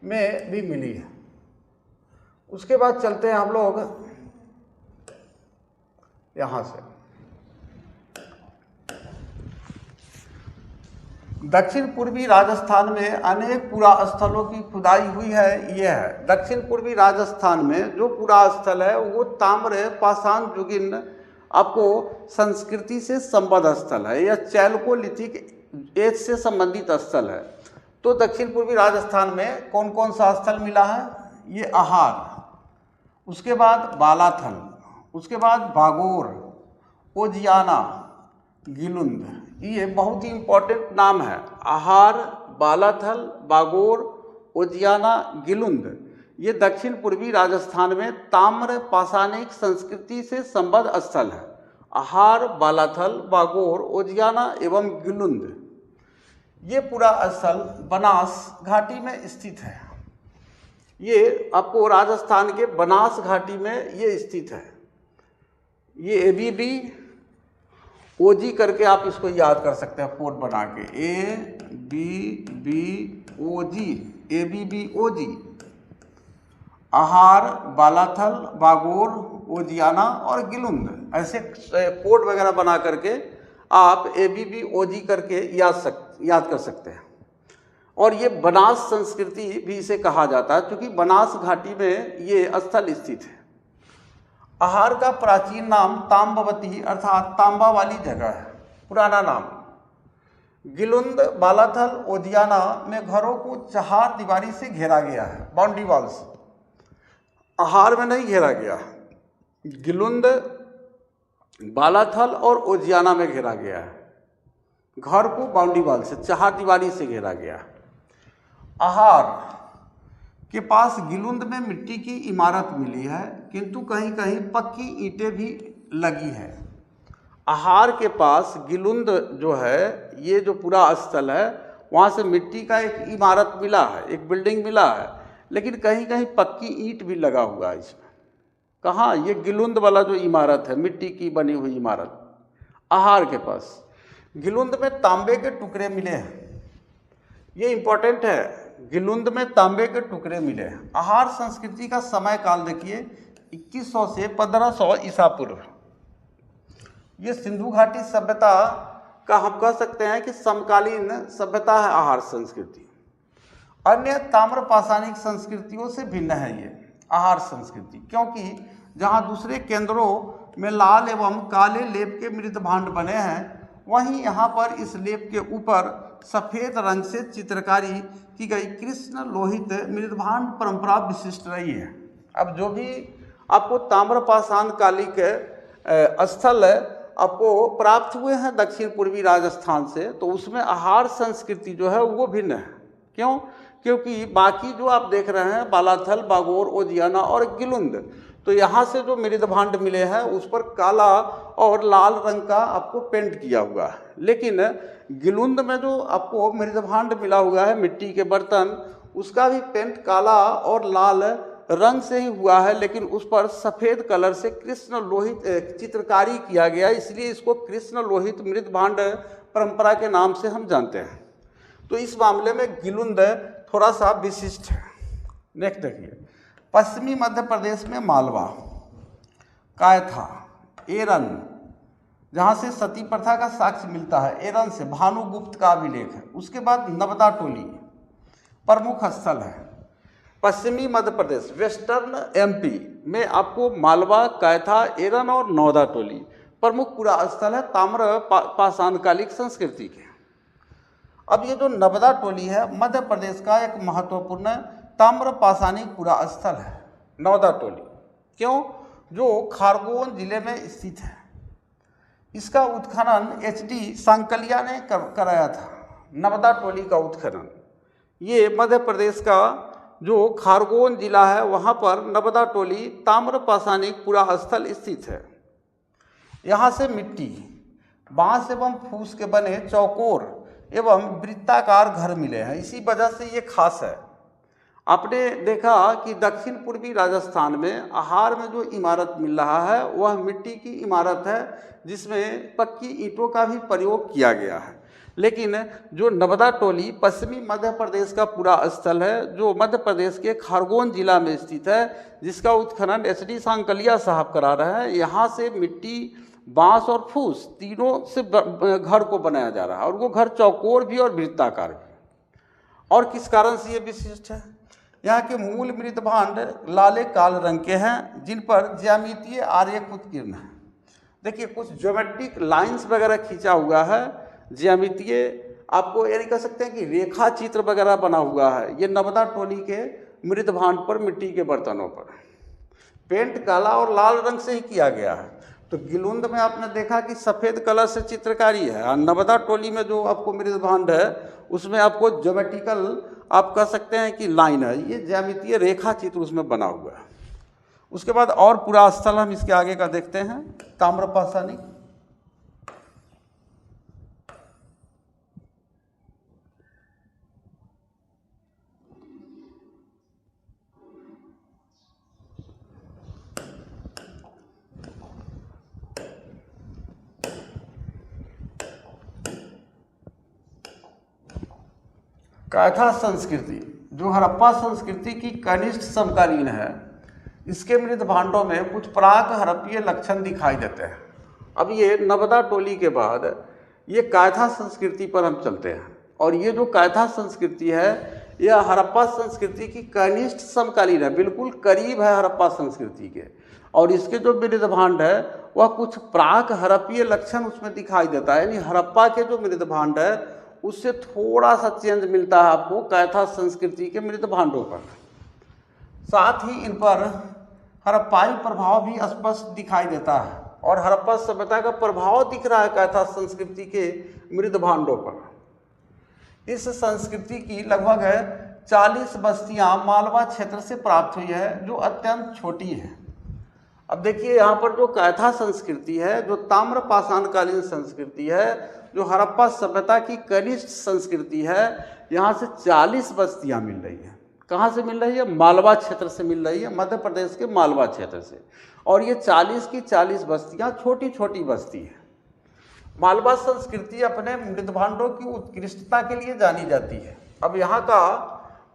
में भी मिली है। उसके बाद चलते हैं हम लोग यहाँ से, दक्षिण पूर्वी राजस्थान में अनेक पुरा स्थलों की खुदाई हुई है। यह है दक्षिण पूर्वी राजस्थान में जो पुरा स्थल है वो ताम्रपाषाण युगीन आपको संस्कृति से संबद्ध स्थल है, यह चैल्कोलिथिक एज से संबंधित स्थल है। तो दक्षिण पूर्वी राजस्थान में कौन कौन सा स्थल मिला है, ये आहार, उसके बाद बालाथल, उसके बाद बागोर, ओजियाना, गिलुंद। ये बहुत ही इम्पोर्टेंट नाम है, आहार, बालाथल, बागोर, ओजियाना, गिलुंद। ये दक्षिण पूर्वी राजस्थान में ताम्रपाषाणिक संस्कृति से संबद्ध स्थल है। आहार, बालाथल, बागोर, ओजियाना एवं गिलुंद, ये पूरा स्थल बनास घाटी में स्थित है। ये आपको राजस्थान के बनास घाटी में ये स्थित है। ये ABB OG करके आप इसको याद कर सकते हैं कोड बना के, ABB OG, ABB OG, आहार, बालाथल, बागोर, ओजियाना और गिलुंद, ऐसे कोड वगैरह बना करके आप ABB OG करके याद कर सकते हैं। और ये बनास संस्कृति भी इसे कहा जाता है क्योंकि बनास घाटी में ये स्थल स्थित है। आहार का प्राचीन नाम ताम्बवती अर्थात तांबा वाली जगह है, पुराना नाम। गिलुंद, बालाथल, ओजियाना में घरों को चार दीवारी से घेरा गया है, बाउंड्री वॉल से। आहार में नहीं घेरा गया, गिलुंद, बालाथल और ओजियाना में घेरा गया है। घर को बाउंड्री वॉल से, चार दीवारी से घेरा गया है। आहार के पास गिलुंद में मिट्टी की इमारत मिली है किंतु कहीं कहीं पक्की ईंटें भी लगी है। आहार के पास गिलुंद जो है, ये जो पूरा स्थल है, वहाँ से मिट्टी का एक इमारत मिला है, एक बिल्डिंग मिला है, लेकिन कहीं कहीं पक्की ईंट भी लगा हुआ है इसमें। कहाँ, ये गिलुंद वाला जो इमारत है, मिट्टी की बनी हुई इमारत, आहार के पास। गिलुंद में तांबे के टुकड़े मिले हैं, ये इंपॉर्टेंट है, गिलुंद में तांबे के टुकड़े मिले हैं। आहार संस्कृति का समय काल देखिए 2100 से 1500 ईसा पूर्व। ये सिंधु घाटी सभ्यता का हम कह सकते हैं कि समकालीन सभ्यता है आहार संस्कृति। अन्य ताम्रपाषाणिक संस्कृतियों से भिन्न है ये आहार संस्कृति, क्योंकि जहाँ दूसरे केंद्रों में लाल एवं काले लेप के मृदभांड बने हैं, वहीं यहाँ पर इस लेप के ऊपर सफ़ेद रंग से चित्रकारी की गई कृष्ण लोहित मृदभांड परंपरा विशिष्ट रही है। अब जो भी आपको ताम्रपाषाण कालिक स्थल आपको प्राप्त हुए हैं दक्षिण पूर्वी राजस्थान से, तो उसमें आहार संस्कृति जो है वो भिन्न है। क्यों? क्योंकि बाकी जो आप देख रहे हैं बालाथल, बागोर, ओजियाना और गिलुंद, तो यहाँ से जो मृदभांड मिले हैं उस पर काला और लाल रंग का आपको पेंट किया हुआ है। लेकिन गिलुंद में जो आपको मृदभांड मिला हुआ है, मिट्टी के बर्तन, उसका भी पेंट काला और लाल रंग से ही हुआ है, लेकिन उस पर सफ़ेद कलर से कृष्ण लोहित चित्रकारी किया गया, इसलिए इसको कृष्ण लोहित मृदभांड परंपरा के नाम से हम जानते हैं। तो इस मामले में गिलुंद थोड़ा सा विशिष्ट है। नेक्स्ट देखिए, पश्चिमी मध्य प्रदेश में मालवा, कायथा, एरन जहाँ से सती प्रथा का साक्ष्य मिलता है, एरन से भानुगुप्त का अभिलेख है। उसके बाद नवदा टोली प्रमुख स्थल है। पश्चिमी मध्य प्रदेश वेस्टर्न एमपी में आपको मालवा, कैथा, एरन और नौदा टोली प्रमुख पुरा स्थल है ताम्र पाषाणकालिक संस्कृति के। अब ये जो नवदा टोली है मध्य प्रदेश का एक महत्वपूर्ण ताम्र पाषाणिक पुरा स्थल है नवदा टोली। क्यों? जो खारगोन जिले में स्थित है। इसका उत्खनन एच.डी. सांकलिया ने कराया था। नवदा टोली का उत्खनन ये मध्य प्रदेश का जो खारगोन जिला है वहाँ पर नवदा टोली ताम्र पाषाणिक पुरा स्थल स्थित है। यहाँ से मिट्टी, बांस एवं फूस के बने चौकोर एवं वृत्ताकार घर मिले हैं। इसी वजह से ये खास है। आपने देखा कि दक्षिण पूर्वी राजस्थान में आहार में जो इमारत मिल रहा है वह मिट्टी की इमारत है जिसमें पक्की ईंटों का भी प्रयोग किया गया है। लेकिन जो नवदा टोली पश्चिमी मध्य प्रदेश का पूरा स्थल है जो मध्य प्रदेश के खारगोन जिला में स्थित है, जिसका उत्खनन एच.डी. सांकलिया साहब करा रहे हैं। यहाँ से मिट्टी, बांस और फूस तीनों से घर को बनाया जा रहा है और वो घर चौकोर भी और वृत्ताकार भी। और किस कारण से ये विशिष्ट है? यहाँ के मूल मृदभांड लाले काल रंग के हैं जिन पर ज्यामितीय आरेख उत्कीर्ण है। देखिए कुछ ज्योमेट्रिक लाइंस वगैरह खींचा हुआ है, ज्यामितीय आपको ये नहीं कह सकते हैं कि रेखा चित्र वगैरह बना हुआ है। ये नवदा टोली के मृदभांड पर मिट्टी के बर्तनों पर पेंट काला और लाल रंग से ही किया गया है। तो गिलुंद में आपने देखा कि सफ़ेद कलर से चित्रकारी है और नवदा टोली में जो आपको मृदभांड है उसमें आपको ज्योमेट्रिकल आप कह सकते हैं कि लाइन है, ये ज्यामितीय रेखा चित्र उसमें बना हुआ है। उसके बाद और पूरा स्थल हम इसके आगे का देखते हैं ताम्र पाषाणिक। कैथा संस्कृति जो हड़प्पा संस्कृति की कनिष्ठ समकालीन है, इसके मृदभांडों में कुछ प्राक हड़प्पीय लक्षण दिखाई देते हैं। अब ये नवदा टोली के बाद ये कैथा संस्कृति पर हम चलते हैं और ये जो कैथा संस्कृति है यह हड़प्पा संस्कृति की कनिष्ठ समकालीन है, बिल्कुल करीब है हड़प्पा संस्कृति के। और इसके जो मृदभांड है वह कुछ प्राक हड़प्पीय लक्षण उसमें दिखाई देता है, यानी हड़प्पा के जो मृदभांड है उससे थोड़ा सा चेंज मिलता है आपको कैथा संस्कृति के मृदभांडों पर। साथ ही इन पर हड़प्पाई प्रभाव भी स्पष्ट दिखाई देता है और हड़प्पा सभ्यता का प्रभाव दिख रहा है कैथा संस्कृति के मृदभांडों पर। इस संस्कृति की लगभग 40 बस्तियां मालवा क्षेत्र से प्राप्त हुई है जो अत्यंत छोटी है। अब देखिए यहाँ पर जो कैथा संस्कृति है, जो ताम्र पाषाणकालीन संस्कृति है, जो हड़प्पा सभ्यता की कनिष्ठ संस्कृति है, यहाँ से 40 बस्तियाँ मिल रही हैं। कहाँ से मिल रही है? मालवा क्षेत्र से मिल रही है, मध्य प्रदेश के मालवा क्षेत्र से। और ये 40 की 40 बस्तियाँ छोटी छोटी बस्ती हैं। मालवा संस्कृति अपने मृदभांडों की उत्कृष्टता के लिए जानी जाती है। अब यहाँ का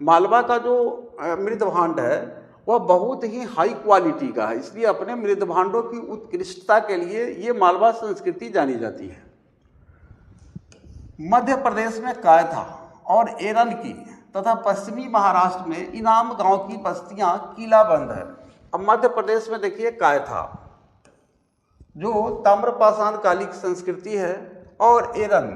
मालवा का जो मृदभांड है वह बहुत ही हाई क्वालिटी का है, इसलिए अपने मृदभांडों की उत्कृष्टता के लिए ये मालवा संस्कृति जानी जाती है। मध्य प्रदेश में कैथा और एरन की तथा पश्चिमी महाराष्ट्र में इनाम गांव की बस्तियां किलाबंद है। अब मध्य प्रदेश में देखिए कैथा जो ताम्र पाषाणकालिक संस्कृति है और एरन,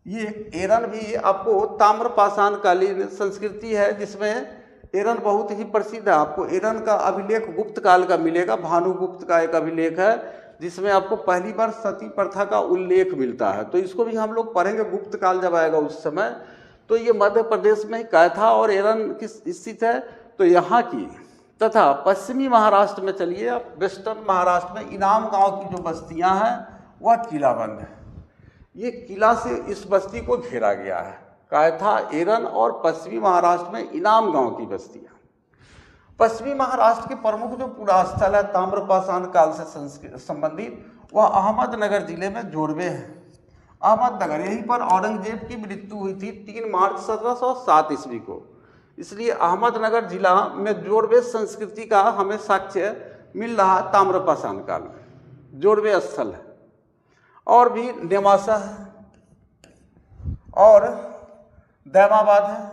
ये एरन भी आपको ताम्र पाषाणकालीन संस्कृति है जिसमें एरन बहुत ही प्रसिद्ध है। आपको एरन का अभिलेख गुप्त काल का मिलेगा, भानुगुप्त का एक अभिलेख है जिसमें आपको पहली बार सती प्रथा का उल्लेख मिलता है। तो इसको भी हम लोग पढ़ेंगे गुप्त काल जब आएगा उस समय। तो ये मध्य प्रदेश में कैथा और एरन की स्थित है। तो यहाँ की तथा पश्चिमी महाराष्ट्र में चलिए आप, वेस्टर्न महाराष्ट्र में इनाम गांव की जो बस्तियाँ हैं वह किलाबंद है। ये किला से इस बस्ती को घेरा गया है। कैथा, एरन और पश्चिमी महाराष्ट्र में इनाम गांव की बस्तियाँ। पश्चिमी महाराष्ट्र के प्रमुख जो पुरा स्थल है ताम्र पाषाण काल से संबंधित वह अहमदनगर जिले में जोड़वे है। अहमदनगर, यहीं पर औरंगजेब की मृत्यु हुई थी 3 मार्च 1707 ईस्वी को। इसलिए अहमदनगर जिला में जोड़वे संस्कृति का हमें साक्ष्य मिल रहा ताम्र पाषाण काल में, जोड़वे स्थल है। और भी नेवासा है और दैमाबाद है।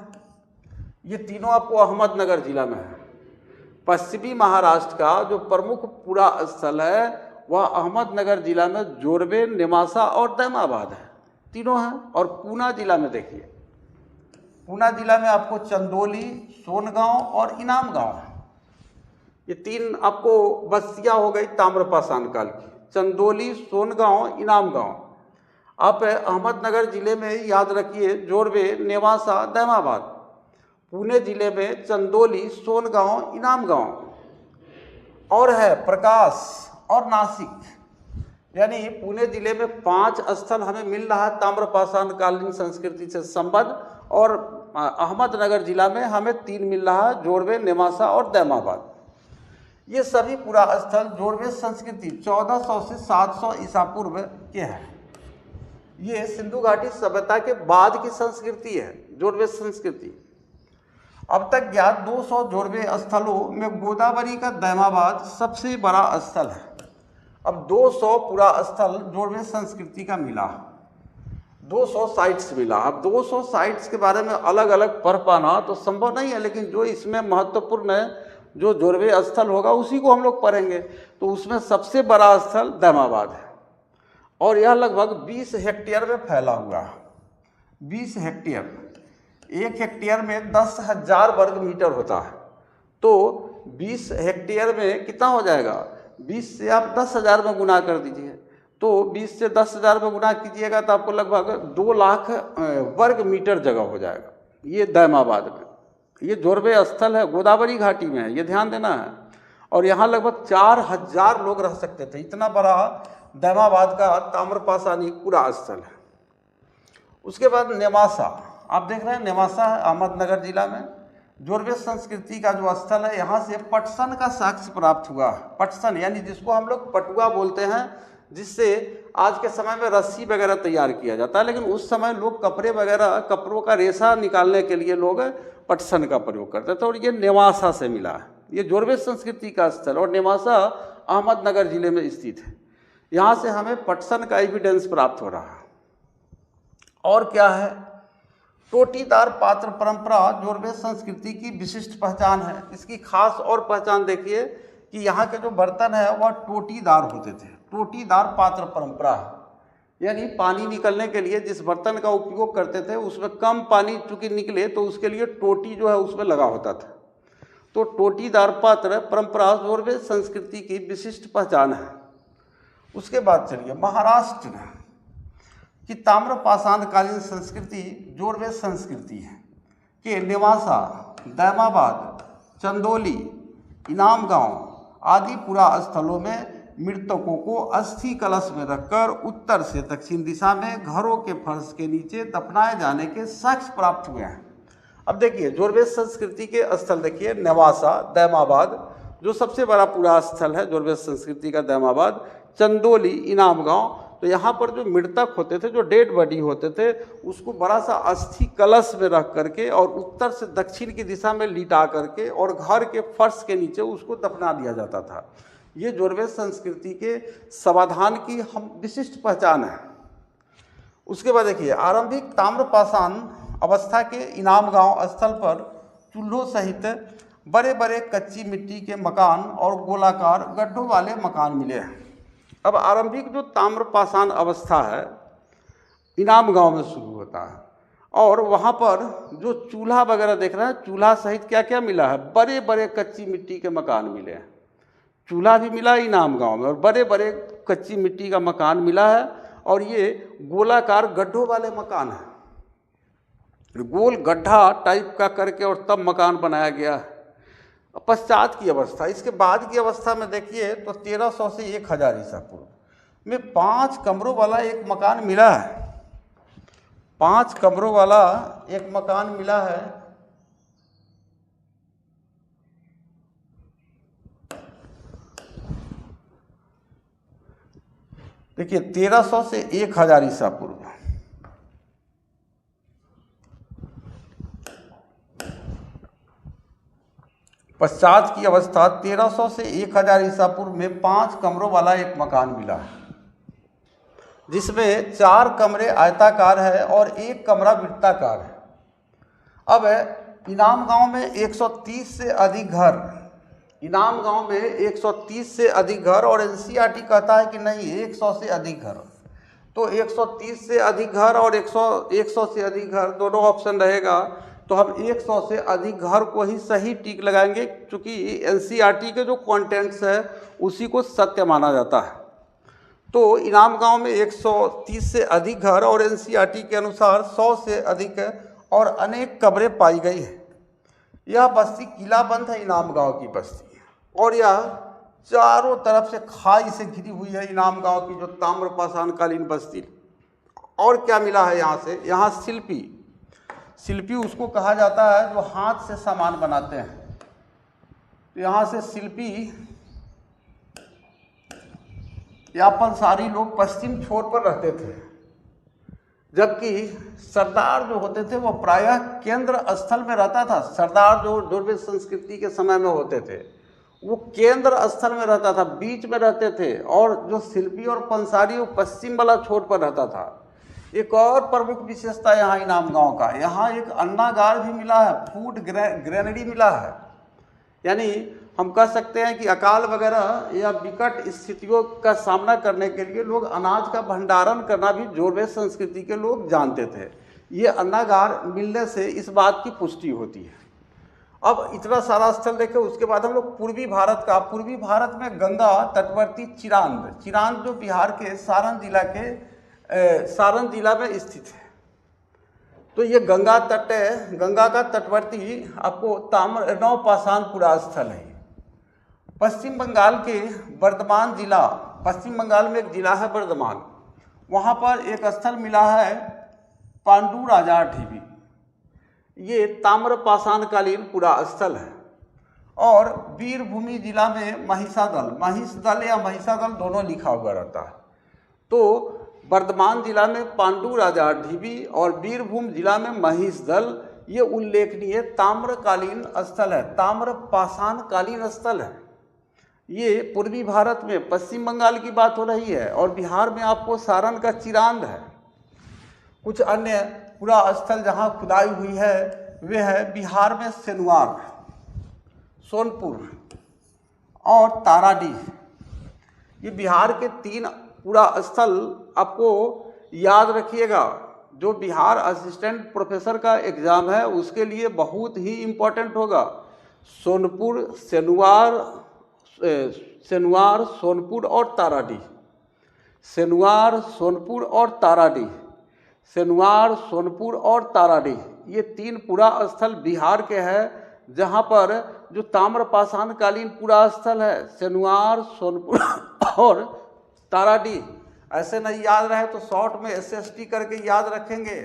ये तीनों आपको अहमदनगर जिला में है। पश्चिमी महाराष्ट्र का जो प्रमुख पूरा स्थल है वह अहमदनगर जिला में जोरबे, नेवासा और दैमाबाद है, तीनों हैं। और पूना जिला में देखिए, पूना जिला में आपको चंदोली, सोनगांव और इनाम गांव है। ये तीन आपको बस्तियां हो गई ताम्रपाषाण काल की, चंदोली, सोनगांव, इनाम गांव। आप अहमदनगर जिले में याद रखिए जोरबे, नेवासा, दैमाबाद। पुणे जिले में चंदोली, सोनगांव, इनाम गांव और है प्रकाश और नासिक। यानी पुणे जिले में 5 स्थल हमें मिल रहा है ताम्रपाषाण कालीन संस्कृति से संबद्ध, और अहमदनगर जिला में हमें 3 मिल रहा है, जोरबे, नेवासा और दैमाबाद। ये सभी पूरा स्थल जोरबे संस्कृति 1400 से 700 ईसा पूर्व के हैं। ये सिंधु घाटी सभ्यता के बाद की संस्कृति है जोरबे संस्कृति। अब तक ज्ञात 200 जोरबे स्थलों में गोदावरी का दैमाबाद सबसे बड़ा स्थल है। अब 200 पूरा स्थल जोरबे संस्कृति का मिला, 200 साइट्स मिला। अब 200 साइट्स के बारे में अलग अलग पढ़ पाना तो संभव नहीं है, लेकिन जो इसमें महत्वपूर्ण है, जो जोरबे स्थल होगा उसी को हम लोग पढ़ेंगे। तो उसमें सबसे बड़ा स्थल दैमाबाद है और यह लगभग 20 हेक्टेयर में फैला हुआ है। 20 हेक्टेयर, 1 हेक्टेयर में 10,000 वर्ग मीटर होता है। तो 20 हेक्टेयर में कितना हो जाएगा? 20 से आप 10,000 में गुना कर दीजिए, तो 20 से 10,000 में गुना कीजिएगा तो आपको लगभग 2 लाख वर्ग मीटर जगह हो जाएगा। ये दैमाबाद में, ये जोरबे स्थल है, गोदावरी घाटी में है, ये ध्यान देना है। और यहाँ लगभग 4,000 लोग रह सकते थे, इतना बड़ा दैमाबाद का ताम्रपाषाणी पूरा स्थल है। उसके बाद नेवासा, आप देख रहे हैं नेवासा है अहमदनगर जिला में। जोरबे संस्कृति का जो स्थल है, यहाँ से पटसन का साक्ष्य प्राप्त हुआ। पटसन यानी जिसको हम लोग पटुआ बोलते हैं, जिससे आज के समय में रस्सी वगैरह तैयार किया जाता है, लेकिन उस समय लोग कपड़े वगैरह, कपड़ों का रेशा निकालने के लिए लोग पटसन का प्रयोग करते थे। और ये नेवासा से मिला है, ये जोरबे संस्कृति का स्थल। और नेवासा अहमदनगर जिले में स्थित है। यहाँ से हमें पटसन का एविडेंस प्राप्त हो रहा है। और क्या है? टोटीदार पात्र परंपरा जोरबे संस्कृति की विशिष्ट पहचान है। इसकी खास और पहचान देखिए कि यहाँ के जो बर्तन है वह टोटीदार होते थे। टोटीदार पात्र परंपरा, यानी पानी निकलने के लिए जिस बर्तन का उपयोग करते थे उसमें कम पानी चूँकि निकले तो उसके लिए टोटी जो है उसमें लगा होता था। तो टोटीदार पात्र परंपरा जोरबे संस्कृति की विशिष्ट पहचान है। उसके बाद चलिए महाराष्ट्र की ताम्रपाषाण कालीन संस्कृति जोरबे संस्कृति है कि नेवासा, दैमाबाद, चंदोली, इनाम गांव आदि पूरा स्थलों में मृतकों को अस्थि कलश में रखकर उत्तर से दक्षिण दिशा में घरों के फर्श के नीचे दफनाए जाने के साक्ष्य प्राप्त हुए हैं। अब देखिए जोरबे संस्कृति के स्थल देखिए, नेवासा, दैमाबाद जो सबसे बड़ा पूरा स्थल है जोरबे संस्कृति का, दैमाबाद, चंदोली, इनाम गांव। तो यहाँ पर जो मृतक होते थे, जो डेड बॉडी होते थे, उसको बड़ा सा अस्थि कलश में रख करके और उत्तर से दक्षिण की दिशा में लिटा करके और घर के फर्श के नीचे उसको दफना दिया जाता था। ये जोरबे संस्कृति के समाधान की हम विशिष्ट पहचान है। उसके बाद देखिए आरंभिक ताम्रपाषाण अवस्था के इनाम गांव स्थल पर चूल्हों सहित बड़े बड़े कच्ची मिट्टी के मकान और गोलाकार गड्ढों वाले मकान मिले हैं। अब आरंभिक जो ताम्रपाषाण अवस्था है इनाम गांव में शुरू होता है, और वहाँ पर जो चूल्हा वगैरह देख रहे हैं, चूल्हा सहित क्या क्या मिला है? बड़े बड़े कच्ची मिट्टी के मकान मिले हैं। चूल्हा भी मिला इनाम गांव में और बड़े बड़े कच्ची मिट्टी का मकान मिला है। और ये गोलाकार गड्ढों वाले मकान है, गोल गड्ढा टाइप का करके और तब मकान बनाया गया है। पश्चात की अवस्था, इसके बाद की अवस्था में देखिए तो 1300 से 1000 ईसा पूर्व में 5 कमरों वाला एक मकान मिला है। 5 कमरों वाला एक मकान मिला है। देखिए 1300 से 1000 ईसा पूर्व। पश्चात की अवस्था 1300 से 1000 ईसा पूर्व में 5 कमरों वाला एक मकान मिला है। जिसमें 4 कमरे आयताकार है और 1 कमरा वृत्ताकार है। अब इनाम गांव में 130 से अधिक घर, इनाम गांव में 130 से अधिक घर, और एनसीईआरटी कहता है कि नहीं 100 से अधिक घर। तो 130 से अधिक घर और 100 से अधिक घर दोनों ऑप्शन रहेगा, तो हम 100 से अधिक घर को ही सही टिक लगाएंगे, क्योंकि एनसीईआरटी के जो कंटेंट्स है उसी को सत्य माना जाता है। तो इनाम गांव में 130 से अधिक घर और एनसीईआरटी के अनुसार 100 से अधिक और अनेक कब्रें पाई गई है। यह बस्ती किलाबंद है, इनाम गांव की बस्ती, और यह चारों तरफ से खाई से घिरी हुई है इनाम गांव की जो ताम्रपाषाणकालीन बस्ती। और क्या मिला है यहाँ से, यहाँ शिल्पी, शिल्पी उसको कहा जाता है जो हाथ से सामान बनाते हैं। तो यहाँ से शिल्पी या पंसारी लोग पश्चिम छोर पर रहते थे, जबकि सरदार जो होते थे वो प्रायः केंद्र स्थल में रहता था। सरदार जो दुर्वेद संस्कृति के समय में होते थे वो केंद्र स्थल में रहता था, बीच में रहते थे, और जो शिल्पी और पंसारी वो पश्चिम वाला छोर पर रहता था। एक और प्रमुख विशेषता यहाँ इनाम गांव का, यहाँ एक अन्नागार भी मिला है, फूड ग्रेनरी मिला है। यानी हम कह सकते हैं कि अकाल वगैरह या विकट स्थितियों का सामना करने के लिए लोग अनाज का भंडारण करना भी जोरवेद संस्कृति के लोग जानते थे। ये अन्नागार मिलने से इस बात की पुष्टि होती है। अब इतना सारा स्थल देखे, उसके बाद हम लोग पूर्वी भारत का, पूर्वी भारत में गंगा तटवर्ती चिरांद, चिरांद जो बिहार के सारण जिला में स्थित है। तो ये गंगा तट है, गंगा का तटवर्ती आपको नवपाषाणपुरा स्थल है। पश्चिम बंगाल के बर्धमान जिला, पश्चिम बंगाल में एक जिला है बर्धमान, वहाँ पर एक स्थल मिला है पांडु राजा ढीबी। ये ताम्रपाषाणकालीन पुरा स्थल है। और वीरभूमि जिला में महिषादल, महिषदल या महिषादल दोनों लिखा हुआ रहता है। तो बर्धमान जिला में पांडु राजा ढीबी और वीरभूम जिला में महिषदल, ये उल्लेखनीय ताम्रकालीन स्थल है, ताम्रपाषाणकालीन स्थल है। ये पूर्वी भारत में पश्चिम बंगाल की बात हो रही है, और बिहार में आपको सारण का चिरांद है। कुछ अन्य पूरा स्थल जहाँ खुदाई हुई है वे है बिहार में सेनुआर, सोनपुर और ताराडीह। ये बिहार के 3 पूरा स्थल आपको याद रखिएगा। जो बिहार असिस्टेंट प्रोफेसर का एग्ज़ाम है उसके लिए बहुत ही इम्पोर्टेंट होगा। सोनपुर, सेनुआर, सोनपुर और ताराडीह, सेनुआर, सोनपुर और ताराडीह, सेनुआर, सोनपुर और ताराडीह, ये 3 पुरा स्थल बिहार के हैं, जहाँ पर जो ताम्रपाषाणकालीन पुरा स्थल है सेनुआर, सोनपुर और ताराडीह। ऐसे नहीं याद रहे तो शॉर्ट में SST करके याद रखेंगे,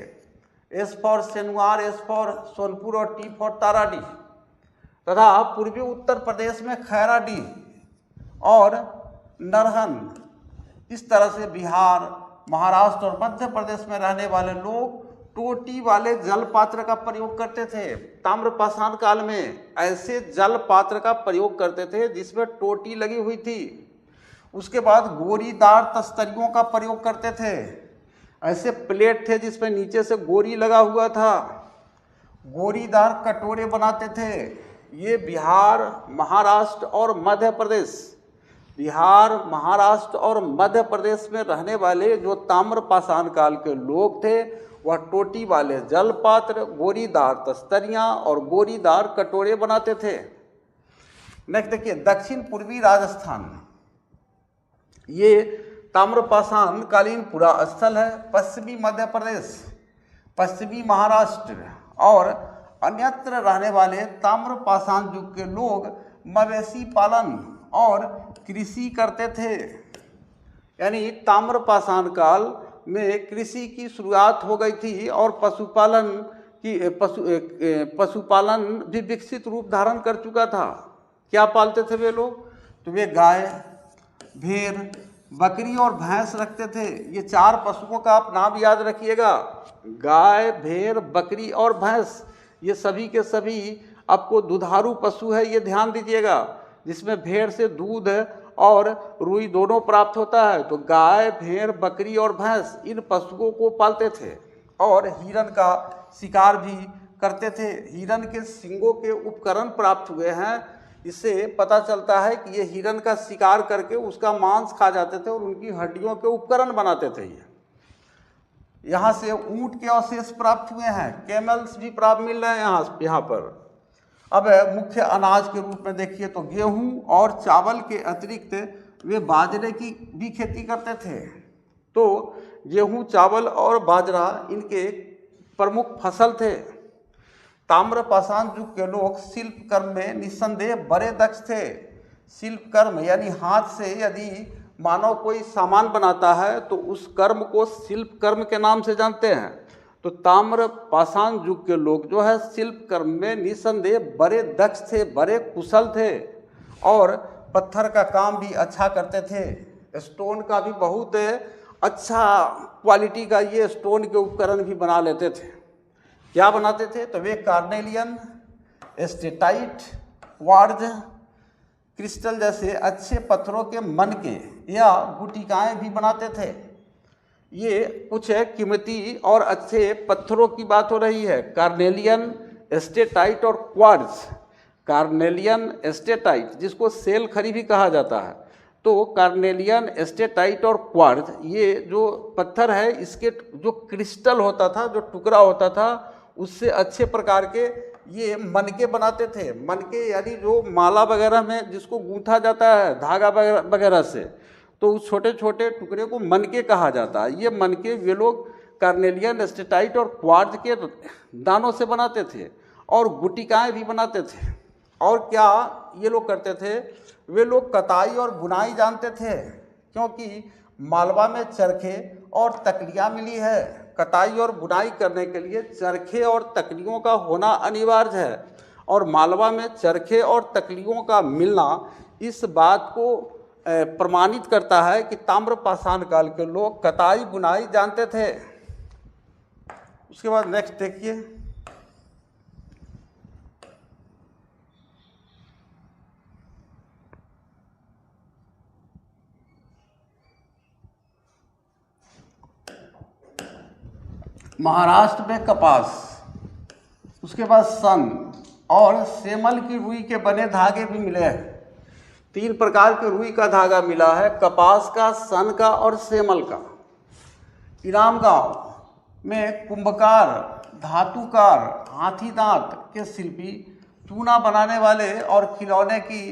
S for Senuar, S for Sonpur और T फॉर ताराडीह। तथा पूर्वी उत्तर प्रदेश में खैराडीह और नरहन। इस तरह से बिहार, महाराष्ट्र और मध्य प्रदेश में रहने वाले लोग टोटी वाले जल पात्र का प्रयोग करते थे। ताम्रपाषाण काल में ऐसे जल पात्र का प्रयोग करते थे जिसमें टोटी लगी हुई थी। उसके बाद गोरीदार तस्तरियों का प्रयोग करते थे। ऐसे प्लेट थे जिसमें नीचे से गोरी लगा हुआ था। गोरीदार कटोरे बनाते थे। ये बिहार, महाराष्ट्र और मध्य प्रदेश, बिहार, महाराष्ट्र और मध्य प्रदेश में रहने वाले जो ताम्रपाषाण काल के लोग थे वह टोटी वाले जल पात्र, गोरीदार तस्तरियाँ और गोरीदार कटोरे बनाते थे। नेक्स्ट देखिए, दक्षिण पूर्वी राजस्थान, ये ताम्रपाषाण कालीन पुरा स्थल है। पश्चिमी मध्य प्रदेश, पश्चिमी महाराष्ट्र और अन्यत्र रहने वाले ताम्रपाषाण युग के लोग मवेशी पालन और कृषि करते थे। यानी ताम्रपाषाण काल में कृषि की शुरुआत हो गई थी और पशुपालन भी विकसित रूप धारण कर चुका था। क्या पालते थे वे लोग? तो वे गाय, भेड़, बकरी और भैंस रखते थे। ये 4 पशुओं का आप नाम याद रखिएगा, गाय, भेड़, बकरी और भैंस। ये सभी के सभी आपको दुधारू पशु है, ये ध्यान दीजिएगा, जिसमें भेड़ से दूध और रुई दोनों प्राप्त होता है। तो गाय, भेड़, बकरी और भैंस इन पशुओं को पालते थे और हिरन का शिकार भी करते थे। हिरन के सींगों के उपकरण प्राप्त हुए हैं। इससे पता चलता है कि ये हिरन का शिकार करके उसका मांस खा जाते थे और उनकी हड्डियों के उपकरण बनाते थे। ये यहाँ से ऊंट के अवशेष प्राप्त हुए हैं, कैमल्स भी प्राप्त मिल रहे हैं यहाँ पर। अब मुख्य अनाज के रूप में देखिए तो गेहूं और चावल के अतिरिक्त वे बाजरे की भी खेती करते थे। तो गेहूं, चावल और बाजरा इनके प्रमुख फसल थे। ताम्र पाषाण युग के लोग शिल्प कर्म में निस्संदेह बड़े दक्ष थे। शिल्प कर्म यानी हाथ से यदि मानव कोई सामान बनाता है तो उस कर्म को शिल्प कर्म के नाम से जानते हैं। तो ताम्र पाषाण युग के लोग जो है शिल्प कर्म में निस्संदेह बड़े दक्ष थे, बड़े कुशल थे और पत्थर का काम भी अच्छा करते थे। स्टोन का भी बहुत अच्छा क्वालिटी का ये स्टोन के उपकरण भी बना लेते थे। क्या बनाते थे? तो वे कार्नेलियन, एस्टेटाइट, क्वार्ट्ज, क्रिस्टल जैसे अच्छे पत्थरों के मनके या गुटिकाएँ भी बनाते थे। ये कुछ कीमती और अच्छे पत्थरों की बात हो रही है। कार्नेलियन, एस्टेटाइट और क्वार्ट्ज। कार्नेलियन, एस्टेटाइट जिसको सेल खरी भी कहा जाता है। तो कार्नेलियन, एस्टेटाइट और क्वार्ट्ज ये जो पत्थर है इसके जो क्रिस्टल होता था, जो टुकड़ा होता था, उससे अच्छे प्रकार के ये मनके बनाते थे। मनके यानी जो माला वगैरह में जिसको गूंथा जाता है धागा वगैरह से, तो उस छोटे छोटे टुकड़े को मनके कहा जाता है। ये मनके वे लोग कार्नेलियन, एस्टेटाइट और क्वार्ट्ज के दानों से बनाते थे और गुटिकाएँ भी बनाते थे। और क्या ये लोग करते थे? वे लोग कताई और बुनाई जानते थे, क्योंकि मालवा में चरखे और तकलियाँ मिली है। कताई और बुनाई करने के लिए चरखे और तकलियों का होना अनिवार्य है और मालवा में चरखे और तकलियों का मिलना इस बात को प्रमाणित करता है कि ताम्र पाषाण काल के लोग कताई बुनाई जानते थे। उसके बाद नेक्स्ट देखिए, महाराष्ट्र में कपास, उसके बाद सन और सेमल की रुई के बने धागे भी मिले हैं। 3 प्रकार के रुई का धागा मिला है, कपास का, सन का और सेमल का। इनाम गांव में कुंभकार, धातुकार, हाथी दांत के शिल्पी, चूना बनाने वाले और खिलौने की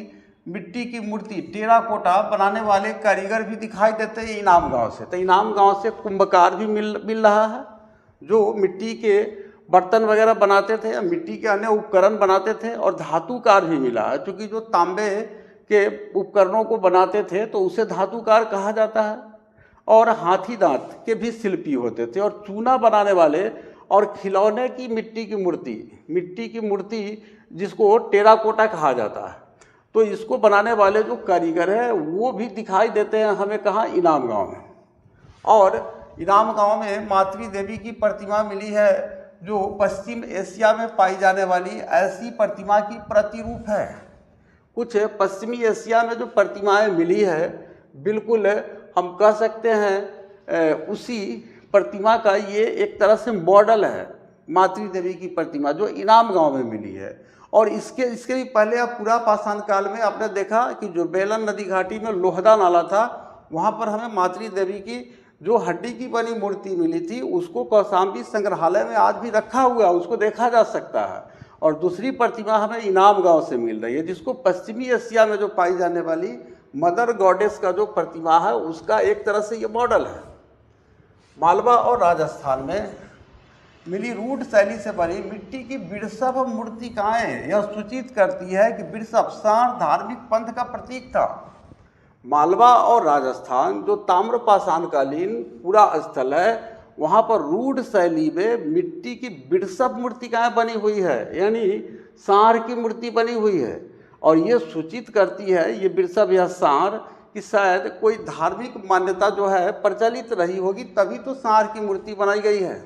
मिट्टी की मूर्ति, टेराकोटा बनाने वाले कारीगर भी दिखाई देते हैं इनाम गांव से। तो इनाम गांव से कुंभकार भी मिल रहा है जो मिट्टी के बर्तन वगैरह बनाते थे, मिट्टी के अन्य उपकरण बनाते थे, और धातुकार भी मिला है, क्योंकि जो तांबे के उपकरणों को बनाते थे तो उसे धातुकार कहा जाता है। और हाथी दांत के भी शिल्पी होते थे और चूना बनाने वाले और खिलौने की मिट्टी की मूर्ति जिसको टेराकोटा कहा जाता है, तो इसको बनाने वाले जो कारीगर हैं वो भी दिखाई देते हैं हमें कहाँ? इनाम गांव में। और इनाम गांव में मातृ देवी की प्रतिमा मिली है जो पश्चिम एशिया में पाई जाने वाली ऐसी प्रतिमा की प्रतिरूप है। कुछ पश्चिमी एशिया में जो प्रतिमाएं मिली है बिल्कुल हम कह सकते हैं उसी प्रतिमा का ये एक तरह से मॉडल है। मातृ देवी की प्रतिमा जो इनाम गांव में मिली है। और इसके भी पहले अब पूरा पाषाण काल में आपने देखा कि जो बेलन नदी घाटी में लोहदा नाला था वहाँ पर हमें मातृ देवी की जो हड्डी की बनी मूर्ति मिली थी उसको कौशाम्बी संग्रहालय में आज भी रखा हुआ है, उसको देखा जा सकता है। और दूसरी प्रतिमा हमें इनाम गांव से मिल रही है जिसको पश्चिमी एशिया में जो पाई जाने वाली मदर गॉडेस का जो प्रतिमा है उसका एक तरह से ये मॉडल है। मालवा और राजस्थान में मिली रूढ़ शैली से बनी मिट्टी की बिरसप मूर्तिकाएँ यह सूचित करती है कि बिरसप सार धार्मिक पंथ का प्रतीक था। मालवा और राजस्थान जो ताम्र पाषाणकालीन पूरा स्थल है वहाँ पर रूढ़ शैली में मिट्टी की बिरसप मूर्तिकाएँ बनी हुई है, यानी सांड की मूर्ति बनी हुई है। और ये सूचित करती है ये बिरसप या सांड कि शायद कोई धार्मिक मान्यता जो है प्रचलित रही होगी, तभी तो सांड की मूर्ति बनाई गई है।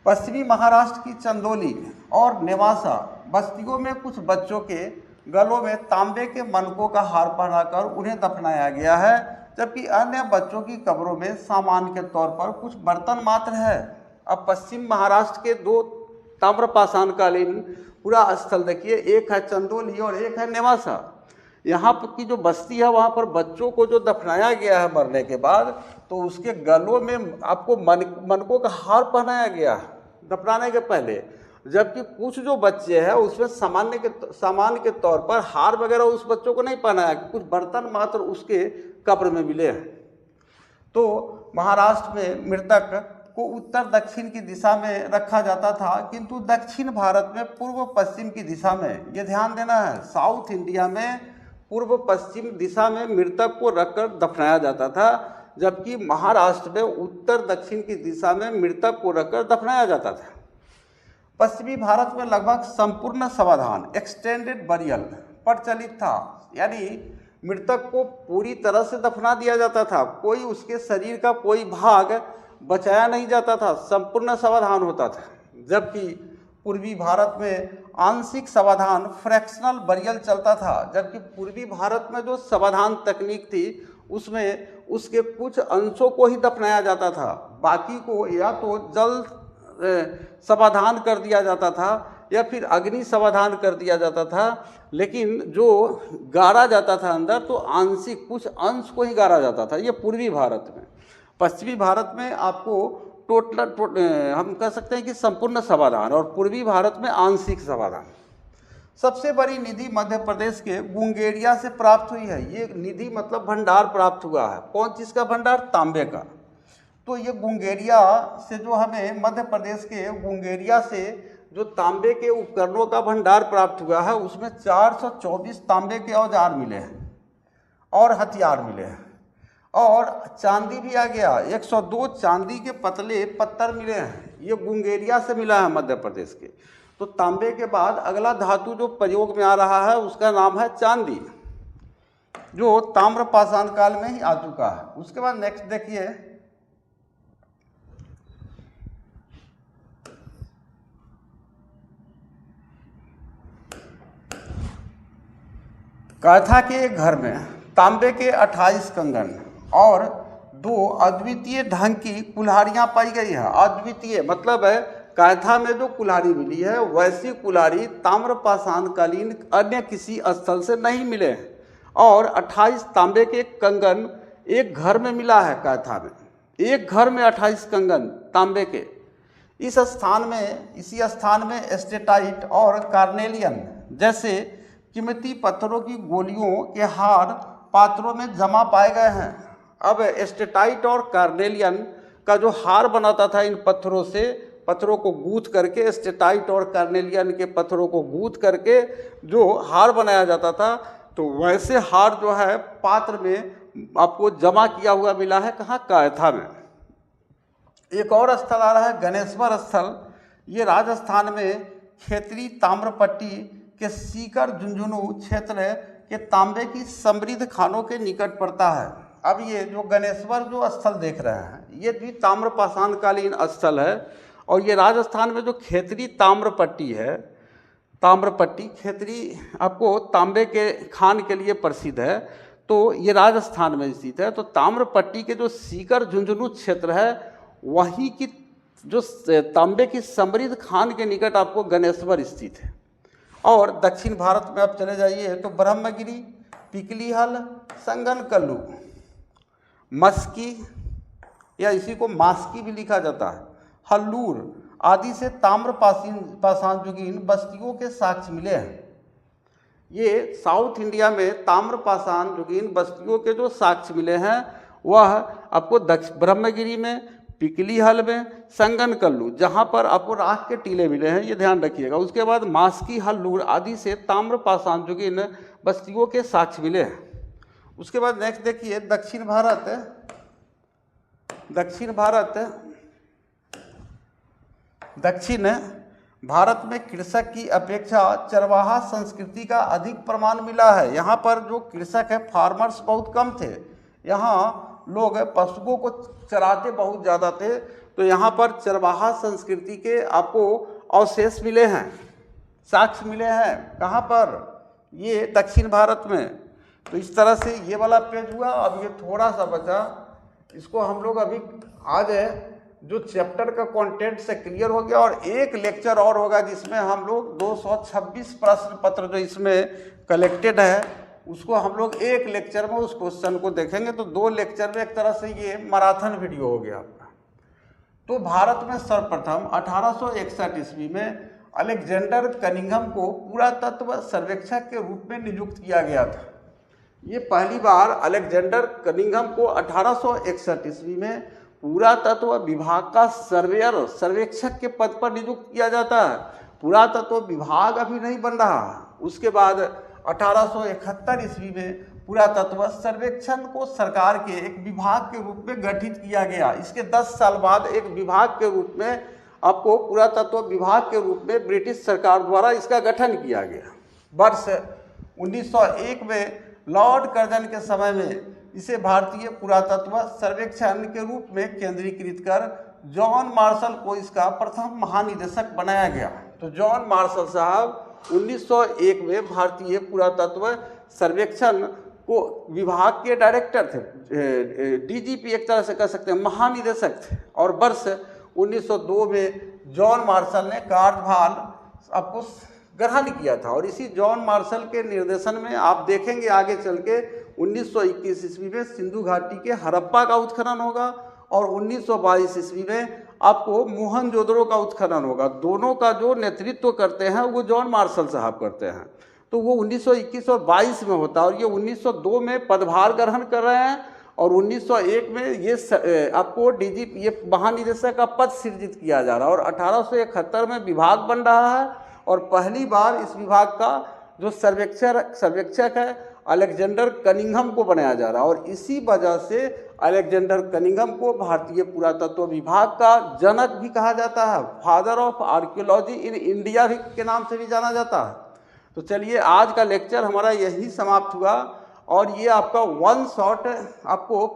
पश्चिमी महाराष्ट्र की चंदौली और नेवासा बस्तियों में कुछ बच्चों के गलों में तांबे के मनकों का हार पहनाकर उन्हें दफनाया गया है, जबकि अन्य बच्चों की कब्रों में सामान के तौर पर कुछ बर्तन मात्र है। अब पश्चिम महाराष्ट्र के दो ताम्रपाषाणकालीन पूरा स्थल देखिए, एक है चंदौली और एक है नेवासा। यहाँ की जो बस्ती है वहाँ पर बच्चों को जो दफनाया गया है मरने के बाद, तो उसके गलों में आपको मनकों का हार पहनाया गया है दफनाने के पहले, जबकि कुछ जो बच्चे हैं उसमें सामान्य के तौर पर हार वगैरह उस बच्चों को नहीं पहनाया, कुछ बर्तन मात्र उसके कब्र में मिले हैं। तो महाराष्ट्र में मृतक को उत्तर दक्षिण की दिशा में रखा जाता था, किंतु दक्षिण भारत में पूर्व पश्चिम की दिशा में, ये ध्यान देना है, साउथ इंडिया में पूर्व पश्चिम दिशा में मृतक को रखकर दफनाया जाता था, जबकि महाराष्ट्र में उत्तर दक्षिण की दिशा में मृतक को रखकर दफनाया जाता था। पश्चिमी भारत में लगभग संपूर्ण शवाधान एक्सटेंडेड बरियल प्रचलित था, यानी मृतक को पूरी तरह से दफना दिया जाता था, कोई उसके शरीर का कोई भाग बचाया नहीं जाता था, संपूर्ण शवाधान होता था। जबकि पूर्वी भारत में आंशिक शवाधान फ्रैक्शनल बरियल चलता था, जबकि पूर्वी भारत में जो शवाधान तकनीक थी उसमें उसके कुछ अंशों को ही दफनाया जाता था, बाकी को या तो जल शवाधान कर दिया जाता था या फिर अग्नि शवाधान कर दिया जाता था, लेकिन जो गाड़ा जाता था अंदर तो आंशिक कुछ अंश को ही गाड़ा जाता था। ये पूर्वी भारत में। पश्चिमी भारत में आपको हम कह सकते हैं कि संपूर्ण शवाधान, और पूर्वी भारत में आंशिक शवाधान। सबसे बड़ी निधि मध्य प्रदेश के गुंगेरिया से प्राप्त हुई है। ये निधि मतलब भंडार प्राप्त हुआ है। कौन चीज़ का भंडार? तांबे का। तो ये गुंगेरिया से जो हमें मध्य प्रदेश के गुंगेरिया से जो तांबे के उपकरणों का भंडार प्राप्त हुआ है, उसमें 424 तांबे के औजार मिले हैं और हथियार मिले हैं, और चांदी भी आ गया, 102 चांदी के पतले पत्थर मिले हैं। ये गुंगेरिया से मिला है मध्य प्रदेश के। तो तांबे के बाद अगला धातु जो प्रयोग में आ रहा है उसका नाम है चांदी, जो ताम्रपाषाण काल में ही आ चुका है। उसके बाद नेक्स्ट देखिए, कैथा के एक घर में तांबे के 28 कंगन और 2 अद्वितीय ढंग की कुल्हाड़ियाँ पाई गई है। अद्वितीय मतलब है कैथा में जो कुल्हाड़ी मिली है वैसी कुल्हाड़ी ताम्रपाषाणकालीन अन्य किसी स्थल से नहीं मिले हैं, और 28 तांबे के कंगन एक घर में मिला है। कैथा में एक घर में 28 कंगन तांबे के। इसी स्थान में एस्टेटाइट और कार्नेलियन जैसे कीमती पत्थरों की गोलियों के हार पात्रों में जमा पाए गए हैं। अब एस्टेटाइट और कार्नेलियन का जो हार बनाता था इन पत्थरों से, पत्थरों को गूंथ करके, एस्टेटाइट और कार्नेलियन के पत्थरों को गूंथ करके जो हार बनाया जाता था, तो वैसे हार जो है पात्र में आपको जमा किया हुआ मिला है। कहाँ? कैथा में। एक और स्थल आ रहा है गणेश्वर स्थल। ये राजस्थान में खेतरी ताम्रपट्टी के सीकर झुंझुनू क्षेत्र के तांबे की समृद्ध खानों के निकट पड़ता है। अब ये जो गणेश्वर जो स्थल देख रहे हैं ये भी ताम्रपाषाणकालीन स्थल है, और ये राजस्थान में जो खेतरी ताम्रपट्टी है, ताम्रपट्टी खेतरी आपको तांबे के खान के लिए प्रसिद्ध है, तो ये राजस्थान में स्थित है। तो ताम्रपट्टी के जो सीकर झुंझुनू क्षेत्र है वहीं की जो तांबे की समृद्ध खान के निकट आपको गणेश्वर स्थित है। और दक्षिण भारत में आप चले जाइए तो ब्रह्मगिरी, पिकलीहल, संगनकल्लू, मस्की या इसी को मास्की भी लिखा जाता है, हल्लूर आदि से ताम्रपाषाणयुगीन बस्तियों के साक्ष्य मिले हैं। ये साउथ इंडिया में ताम्रपाषाणयुगीन बस्तियों के जो साक्ष्य मिले हैं वह आपको ब्रह्मगिरी में, पिकलीहल में, संगनकल्लू जहाँ पर आपको राख के टीले मिले हैं, ये ध्यान रखिएगा। उसके बाद मास्की, हल्लूर आदि से ताम्रपाषाणयुगीन बस्तियों के साक्ष्य मिले हैं। उसके बाद नेक्स्ट देखिए, दक्षिण भारत में कृषक की अपेक्षा चरवाहा संस्कृति का अधिक प्रमाण मिला है। यहाँ पर जो कृषक है, फार्मर्स बहुत कम थे। यहाँ लोग पशुओं को चराते बहुत ज़्यादा थे, तो यहाँ पर चरवाहा संस्कृति के आपको अवशेष मिले हैं, साक्ष्य मिले हैं। कहाँ पर? ये दक्षिण भारत में। तो इस तरह से ये वाला पेज हुआ। अब ये थोड़ा सा बचा, इसको हम लोग अभी आज जो चैप्टर का कंटेंट से क्लियर हो गया, और एक लेक्चर और होगा जिसमें हम लोग 226 प्रश्न पत्र जो इसमें कलेक्टेड है उसको हम लोग एक लेक्चर में उस क्वेश्चन को देखेंगे। तो 2 लेक्चर में एक तरह से ये मैराथन वीडियो हो गया आपका। तो भारत में सर्वप्रथम 1861 ईस्वी में अलेक्जेंडर कनिंघम को पुरातत्व सर्वेक्षक के रूप में नियुक्त किया गया था। ये पहली बार अलेक्जेंडर कनिंघम को 1861 ईस्वी में पुरातत्व विभाग का सर्वेयर सर्वेक्षक के पद पर नियुक्त किया जाता है। पुरातत्व विभाग अभी नहीं बन रहा। उसके बाद 1871 ईस्वी में पुरातत्व सर्वेक्षण को सरकार के एक विभाग के रूप में गठित किया गया। इसके 10 साल बाद एक विभाग के रूप में आपको पुरातत्व विभाग के रूप में ब्रिटिश सरकार द्वारा इसका गठन किया गया। वर्ष 1901 में लॉर्ड कर्जन के समय में इसे भारतीय पुरातत्व सर्वेक्षण के रूप में केंद्रीकृत कर जॉन मार्शल को इसका प्रथम महानिदेशक बनाया गया। तो जॉन मार्शल साहब 1901 में भारतीय पुरातत्व सर्वेक्षण को विभाग के डायरेक्टर थे, डीजीपी एक तरह से कह सकते हैं, महानिदेशक थे। और वर्ष 1902 में जॉन मार्शल ने कार्यभार आपको ग्रहण किया था। और इसी जॉन मार्शल के निर्देशन में आप देखेंगे आगे चल के 1921 ईस्वी में सिंधु घाटी के हड़प्पा का उत्खनन होगा, और 1922 ईस्वी में आपको मोहनजोदड़ो का उत्खनन होगा। दोनों का जो नेतृत्व करते हैं वो जॉन मार्शल साहब करते हैं। तो वो 1921 और 22 में होता है, और ये 1902 में पदभार ग्रहण कर रहे हैं, और 1901 में ये आपको डीजीपी ये महानिदेशक का पद सृजित किया जा रहा है। और 1871 में विभाग बन रहा है, और पहली बार इस विभाग का जो सर्वेक्षक है अलेक्जेंडर कनिंघम को बनाया जा रहा है। और इसी वजह से अलेक्जेंडर कनिंघम को भारतीय पुरातत्व विभाग का जनक भी कहा जाता है, father of archaeology in India भी के नाम से भी जाना जाता है। तो चलिए आज का लेक्चर हमारा यही समाप्त हुआ। और ये आपका वन शॉट आपको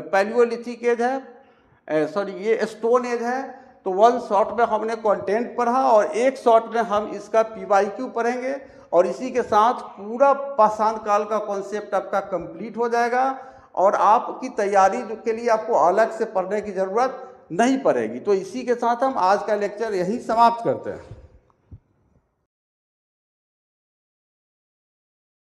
पैलियोलिथिक एज है, सॉरी ये स्टोन एज है। तो वन शॉट में हमने कंटेंट पढ़ा, और एक शॉट में हम इसका PYQ पढ़ेंगे, और इसी के साथ पूरा पाषाण काल का कॉन्सेप्ट आपका कंप्लीट हो जाएगा, और आपकी तैयारी के लिए आपको अलग से पढ़ने की ज़रूरत नहीं पड़ेगी। तो इसी के साथ हम आज का लेक्चर यहीं समाप्त करते हैं।